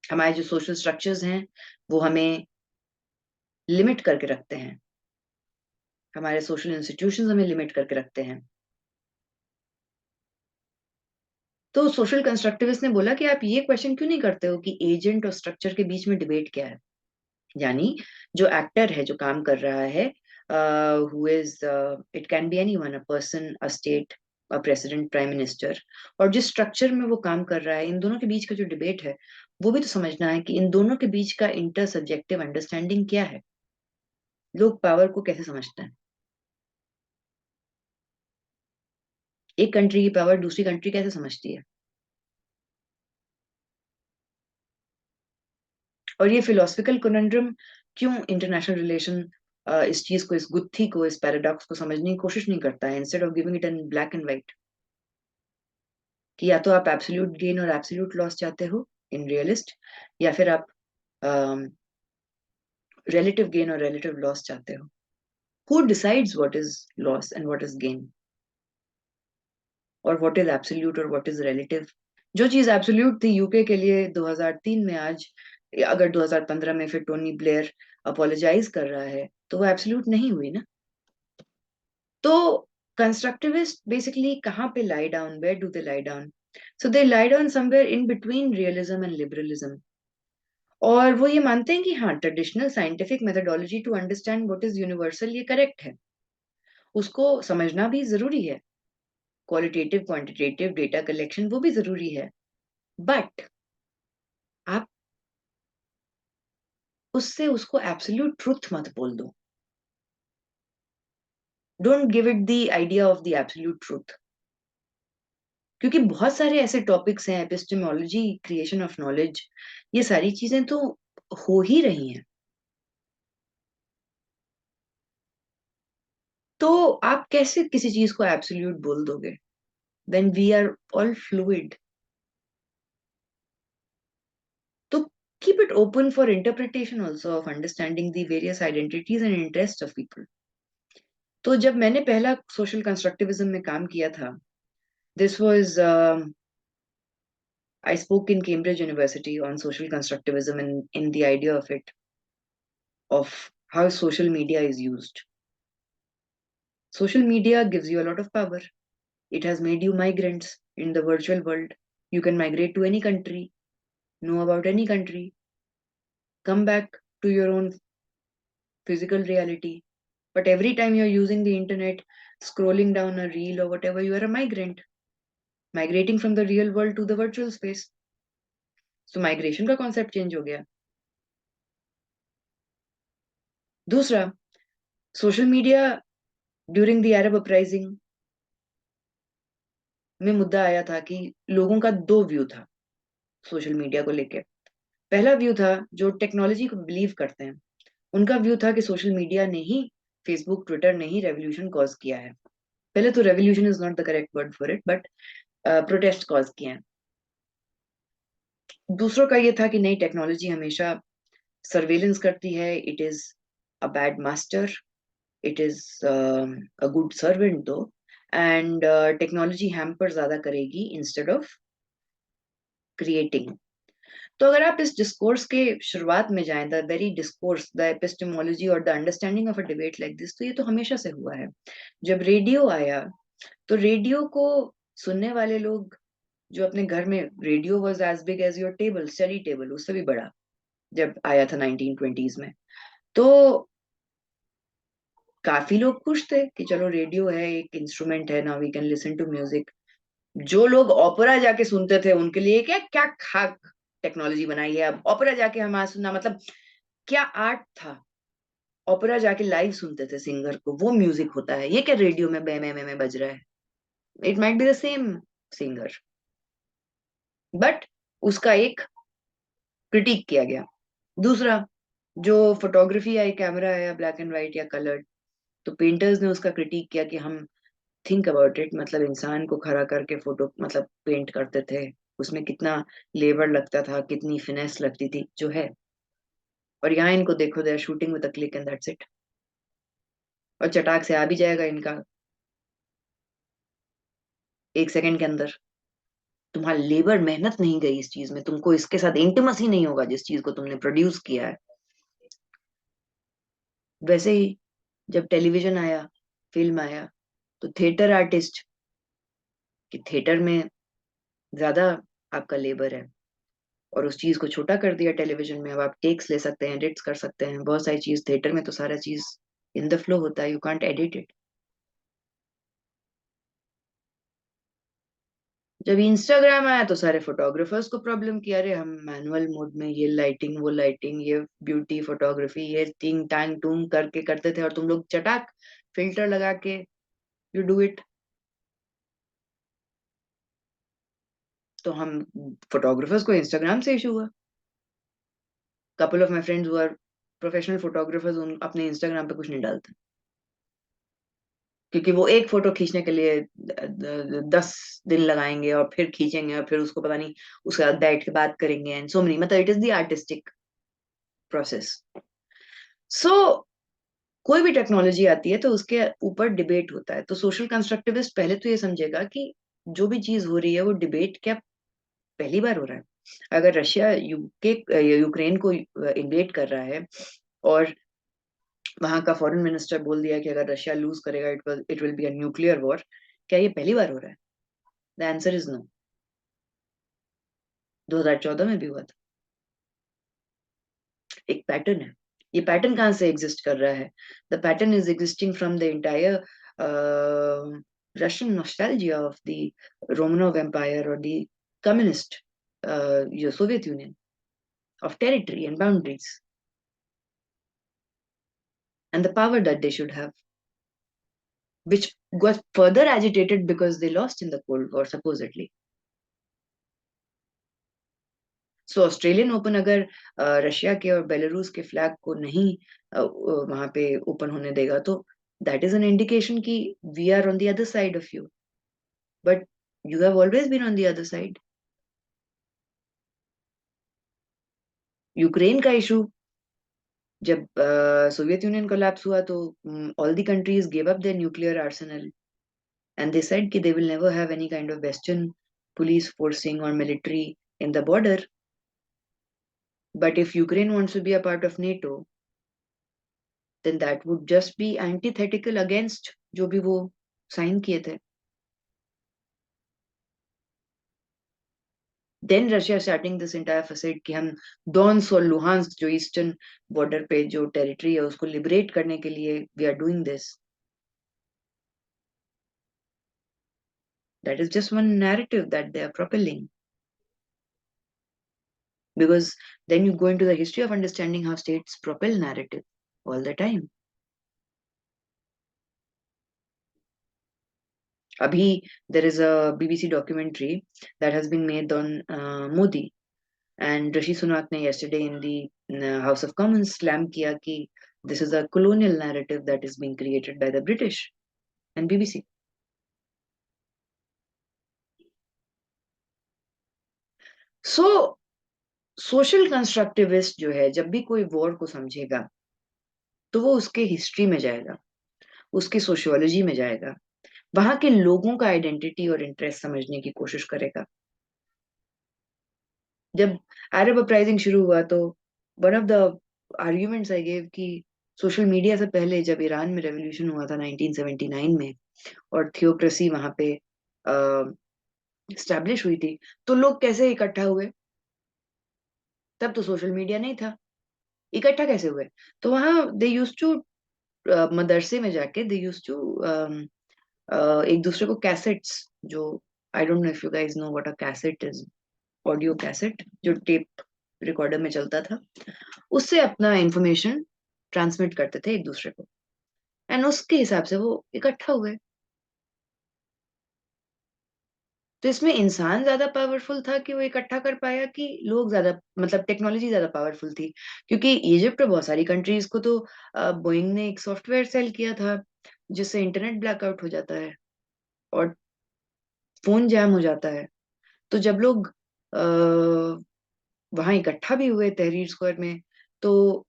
हमारे जो सोशल स्ट्रक्चर्स हैं वो हमें लिमिट करके रखते हैं, हमारे सोशल इंस्टीट्यूशंस हमें लिमिट करके रखते हैं। तो सोशल कंस्ट्रक्टिविस्ट ने बोला कि आप ये क्वेश्चन क्यों नहीं करते हो कि एजेंट और स्ट्रक्चर के बीच में डिबेट क्या है। यानी जो एक्टर है, जो काम कर रहा है, who is, it can be anyone, a person, a state, a president, prime minister, और जिस स्ट्रक्चर में वो काम कर रहा है, इन दोनों के बीच का जो डिबेट है वो भी तो समझना है कि इन दोनों के बीच का इंटर सब्जेक्टिव अंडरस्टैंडिंग क्या है। लोग पावर को कैसे समझते हैं? एक कंट्री की पावर दूसरी कंट्री कैसे समझती है? और ये फिलोसफिकल कनंड्रम क्यों इंटरनेशनल रिलेशन इस चीज को, इस गुत्थी को, इस पैराडॉक्स को समझने की कोशिश नहीं करता है, instead of giving it in black and white, कि या तो आप एब्सोल्यूट गेन और एब्सोल्यूट लॉस चाहते हो इन रियलिस्ट, या फिर आप रिलेटिव गेन और रिलेटिव लॉस चाहते हो। Who decides what is loss and what is gain, और व्हाट इज एब्सोल्यूट और व्हाट इज रिलेटिव? जो चीज एब्सोल्यूट थी यूके के लिए 2003 में, आज अगर 2015 में फिर टोनी ब्लेयर अपोलोजाइज कर रहा है तो वो एब्सोल्यूट नहीं हुई ना। तो कंस्ट्रक्टिविस्ट बेसिकली कहाँ पे lie down, where do they lie down? So they lie down somewhere in between realism and liberalism. और वो ये मानते हैं कि हाँ, traditional scientific methodology to understand what is universal, ये करेक्ट है, उसको समझना भी जरूरी है, क्वालिटेटिव क्वांटिटेटिव डेटा कलेक्शन वो भी जरूरी है, बट आप उससे उसको एब्सोल्यूट ट्रुथ मत बोल दो। Don't give it the idea of the absolute truth, क्योंकि बहुत सारे ऐसे टॉपिक्स हैं, एपिस्टेमोलॉजी, क्रिएशन ऑफ नॉलेज, ये सारी चीजें तो हो ही रही हैं। तो आप कैसे किसी चीज को एब्सोल्यूट बोल दोगे when we are all fluid? तो keep it open for interpretation also of understanding the various identities and interests of people. तो जब मैंने पहला सोशल कंस्ट्रक्टिविज्म में काम किया था, this was I spoke in Cambridge University on social constructivism and in the idea of it, of how social media is used. Social media gives you a lot of power. It has made you migrants in the virtual world. You can migrate to any country, know about any country, come back to your own physical reality. But every time you're using the internet, scrolling down a reel or whatever, you are a migrant, migrating from the real world to the virtual space. So migration का concept change हो गया. दूसरा, social media during the Arab uprising में मुद्दा आया था कि लोगों का दो व्यू था सोशल मीडिया को लेके। पहला व्यू था जो टेक्नोलॉजी को बिलीव करते हैं, उनका व्यू था कि सोशल मीडिया ने ही, फेसबुक ट्विटर ने ही रेवोल्यूशन कॉज किया है। पहले तो revolution is not the correct word for it, but protest cause किए हैं। दूसरों का ये था कि नई टेक्नोलॉजी हमेशा सर्वेलेंस करती है, it is a bad master, it is a good servant दो, एंड टेक्नोलॉजी हैम्पर ज्यादा करेगी इंस्टेड ऑफ क्रिएटिंग। तो अगर आप इस डिस्कोर्स के शुरुआत में जाएं, the very discourse, the epistemology और the understanding of a debate like this, तो ये तो हमेशा से हुआ है। जब रेडियो आया तो रेडियो को सुनने वाले लोग जो अपने घर में, radio was as big as your table, study table, उससे भी बड़ा जब आया था 1920s में, तो काफी लोग खुश थे कि चलो रेडियो है, एक इंस्ट्रूमेंट है, now we can listen to music. जो लोग ओपेरा जाके सुनते थे उनके लिए क्या क्या खाक टेक्नोलॉजी बनाई है, अब ओपेरा जाके हमारा सुनना मतलब क्या आर्ट था। ओपेरा जाके लाइव सुनते थे सिंगर को, वो म्यूजिक होता है। ये क्या रेडियो में बे में बज रहा है, it might be the same singer, but उसका एक क्रिटिक किया गया। दूसरा, जो फोटोग्राफी आई, कैमरा आया ब्लैक एंड व्हाइट या कलर्ड, तो पेंटर्स ने उसका क्रिटिक किया कि हम थिंक अबाउट इट, मतलब इंसान को खड़ा करके फोटो मतलब पेंट करते थे, उसमें कितना लेबर लगता था, कितनी फिनेस लगती थी, जो है। और यहाँ इनको देखो, they are shooting with a click and that's it, और चटाक से आ भी जाएगा इनका 1 सेकंड के अंदर। तुम्हारा लेबर, मेहनत नहीं गई इस चीज में, तुमको इसके साथ इंटिमेसी नहीं होगा जिस चीज को तुमने प्रोड्यूस किया है। वैसे ही जब टेलीविजन आया, फिल्म आया, तो थिएटर आर्टिस्ट कि थिएटर में ज्यादा आपका लेबर है, और उस चीज को छोटा कर दिया टेलीविजन में। अब आप टेक्स ले सकते हैं, एडिट्स कर सकते हैं, बहुत सारी चीज। थिएटर में तो सारा चीज इन द फ्लो होता है, यू कांट एडिट इट। जब इंस्टाग्राम आया तो सारे फोटोग्राफर्स को प्रॉब्लम किया, अरे हम मैनुअल मोड में ये लाइटिंग, वो लाइटिंग, ये ब्यूटी फोटोग्राफी, ये टिंग टांग टूंग करके करते थे, और तुम लोग चटाक फिल्टर लगा के यू डू इट। तो हम फोटोग्राफर्स को इंस्टाग्राम से इशू हुआ। Couple of my friends who are professional photographers, उन अपने इंस्टाग्राम पे कुछ नहीं डालते, क्योंकि वो एक फोटो खींचने के लिए 10 दिन लगाएंगे, और फिर खींचेंगे, और फिर उसको पता नहीं उसके बाद बैठ के बात करेंगे, एंड सो मेनी, मतलब it is the artistic process. So कोई भी टेक्नोलॉजी आती है तो उसके ऊपर डिबेट होता है। तो सोशल कंस्ट्रक्टिविस्ट पहले तो ये समझेगा कि जो भी चीज हो रही है वो डिबेट क्या पहली बार हो रहा है। अगर रशिया यूक्रेन को इन्वेट कर रहा है, और वहां का फॉरेन मिनिस्टर बोल दिया कि अगर रशिया लूज करेगा it will be a nuclear war, क्या ये पहली बार हो रहा है? The answer is no. 2014 में भी हुआ था। एक पैटर्न है। ये पैटर्न कहाँ से एग्जिस्ट कर रहा है? The pattern is existing from the entire Russian nostalgia of the Romanov empire और the communist Soviet union, of territory and boundaries, and the power that they should have, which got further agitated because they lost in the Cold War, supposedly. So Australian open अगर रशिया के और बेलारूस के फ्लैग को नहीं वहां पे ओपन होने देगा, तो दैट इज एन इंडिकेशन कि we are on the other side of you, but you have always been on the other side. Ukraine का इशू, जब सोवियत यूनियन कोलैप्स हुआ, तो all the countries give up their nuclear arsenal, and they said कि they will never have any kind of western police forcing or military in the border. But if Ukraine wants to be a part of NATO, then that would just be antithetical against जो भी वो साइन किए थे। Then Russia starting this entire facade कि हम Donetsk और लुहांस्क जो ईस्टर्न बॉर्डर पे जो टेरिटरी है उसको लिबरेट करने के लिए we are doing this. That is just one narrative that they are propelling. Because then you go into the history of understanding how states propel narrative all the time. Abhi, there is a BBC documentary that has been made on Modi, and Rishi Sunak ne yesterday in the House of Commons slam kiya ki this is a colonial narrative that is being created by the British and BBC. So social constructivist जो है, जब भी कोई वॉर को समझेगा तो वो उसके हिस्ट्री में जाएगा, उसकी सोशियोलॉजी में जाएगा, वहां के लोगों का आइडेंटिटी और इंटरेस्ट समझने की कोशिश करेगा। जब अरब अपराइजिंग शुरू हुआ तो one of the arguments I gave कि सोशल मीडिया से पहले जब ईरान में रेवोल्यूशन हुआ था 1979 में और थियोक्रेसी वहां पे स्टैब्लिश हुई थी, तो लोग कैसे इकट्ठा हुए? तब तो सोशल मीडिया नहीं था, इकट्ठा कैसे हुए? तो वहां दे यूज्ड टू, मदरसे में जाके दे यूज्ड टू एक दूसरे को कैसेट्स, जो आई don't know if you guys know what a cassette is, audio cassette जो टेप रिकॉर्डर में चलता था, उससे अपना इंफॉर्मेशन ट्रांसमिट करते थे एक दूसरे को, एंड उसके हिसाब से वो इकट्ठा हुए। तो इसमें इंसान ज्यादा पावरफुल था कि वो इकट्ठा कर पाया, कि लोग ज्यादा, मतलब टेक्नोलॉजी ज्यादा पावरफुल थी? क्योंकि इजिप्ट और बहुत सारी कंट्रीज को तो बोइंग ने एक सॉफ्टवेयर सेल किया था जिससे इंटरनेट ब्लैकआउट हो जाता है और फोन जैम हो जाता है। तो जब लोग वहां इकट्ठा भी हुए तहरीर स्क्वायर में, तो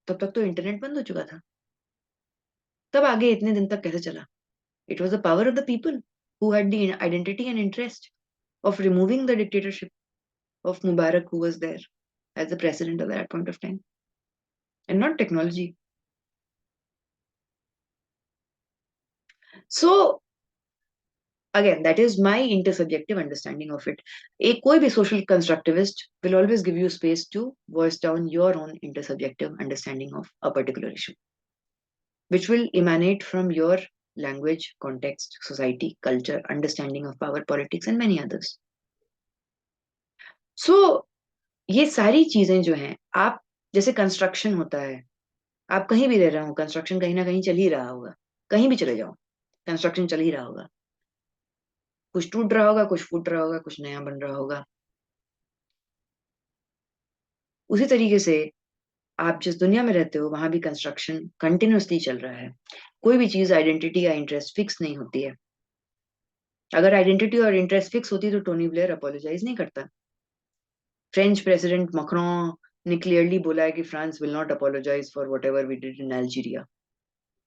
तब तक तो इंटरनेट बंद हो चुका था। तब आगे इतने दिन तक कैसे चला? It was the power of the people who had the identity and interest of removing the dictatorship of Mubarak, who was there as the president at that point of time, and not technology. So again, that is my intersubjective understanding of it. A koi bhi social constructivist will always give you space to voice down your own intersubjective understanding of a particular issue, which will emanate from your language, context, society, culture, understanding of power, politics, and many others. So ये सारी चीजें जो हैं, आप जैसे कंस्ट्रक्शन होता है, आप कहीं भी रह रहे हो, कंस्ट्रक्शन कहीं ना कहीं चल ही रहा होगा, कहीं भी चले जाओ कंस्ट्रक्शन चल ही रहा होगा, कुछ टूट रहा होगा, कुछ फूट रहा होगा, कुछ नया बन रहा होगा। उसी तरीके से आप जिस दुनिया में रहते हो वहां भी कंस्ट्रक्शन कंटिन्यूअसली चल रहा है। कोई भी चीज आइडेंटिटी या इंटरेस्ट फिक्स नहीं होती है। अगर आइडेंटिटी और इंटरेस्ट फिक्स होती तो टोनी ब्लेयर अपोलोजाइज नहीं करता। फ्रेंच प्रेसिडेंट मैक्रोन ने क्लियरली बोला है कि France will not apologize for whatever we did in Algeria.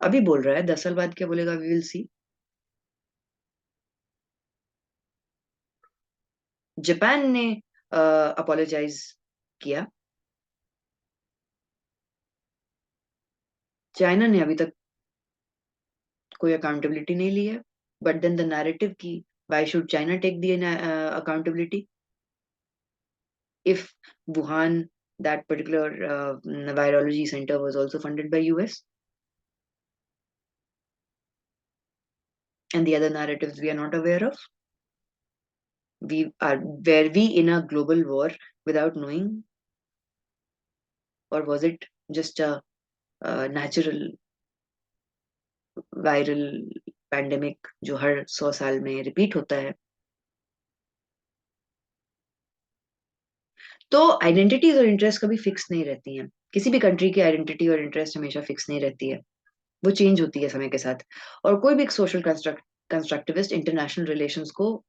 अभी बोल रहा है, 10 साल बाद क्या बोलेगा, वी विल सी। जापान ने अपोलोजाइज किया, चाइना ने अभी तक कोई अकाउंटेबिलिटी नहीं ली है। बट देन द नैरेटिव की why should China take the accountability if Wuhan, that particular virology center, was also funded by US, and the other narratives we are not aware of? Were we in a global war without knowing, or was it just a natural viral pandemic जो हर 100 साल में रिपीट होता है? तो आइडेंटिटीज और इंटरेस्ट कभी फिक्स नहीं रहती हैं। किसी भी कंट्री की आइडेंटिटी और इंटरेस्ट हमेशा फिक्स नहीं रहती है, वो चेंज होती है समय के साथ। और कोई भी सोशल कंस्ट्रक्टिविस्ट इंटरनेशनल रिलेशंस को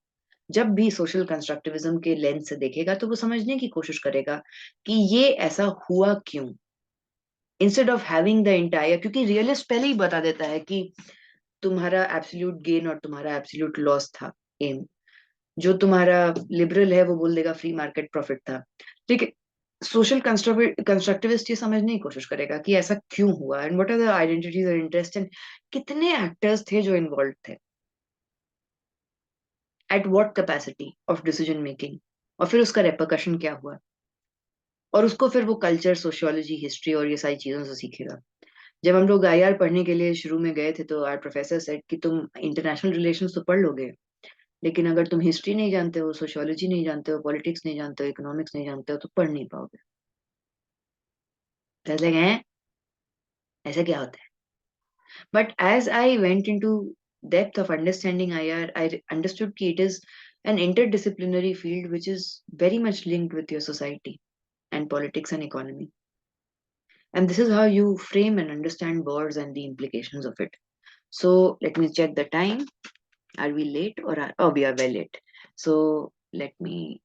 जब भी सोशल कंस्ट्रक्टिविज्म के लेंस से देखेगा तो वो समझने की कोशिश करेगा कि ये ऐसा हुआ क्यों, instead of having the entire, क्योंकि रियलिस्ट पहले ही बता देता है कि तुम्हारा एब्सोल्यूट गेन और तुम्हारा एब्सोल्यूट लॉस था एम। जो तुम्हारा लिबरल है वो बोल देगा फ्री मार्केट प्रॉफिट था। लेकिन सोशल कंस्ट्रक्टिविस्ट ये समझने की कोशिश करेगा कि ऐसा क्यों हुआ, and what are the identities और इंटरेस्ट, एंड कितने एक्टर्स थे जो इन्वॉल्व थे, at what capacity of decision making, और फिर उसका रेपरकशन क्या हुआ। और उसको फिर वो कल्चर, सोशियोलॉजी, हिस्ट्री और ये सारी चीजों से सीखेगा। जब हम लोग आईआर पढ़ने के लिए शुरू में गए थे तो आर प्रोफेसर सेड कि तुम इंटरनेशनल रिलेशंस तो पढ़ लोगे, लेकिन अगर तुम हिस्ट्री नहीं जानते हो, सोशियोलॉजी नहीं जानते हो, पॉलिटिक्स नहीं जानते हो, इकोनॉमिक्स नहीं जानते हो, तो पढ़ नहीं पाओगे। तो ऐसे हैं, ऐसा क्या होता है? But as I went into depth of understanding IR, I understood कि it is an interdisciplinary field which is very much linked with your society and politics and economy. And this is how you frame and understand wars and the implications of it. So let me check the time. Are we late or oh, we are well late. So let me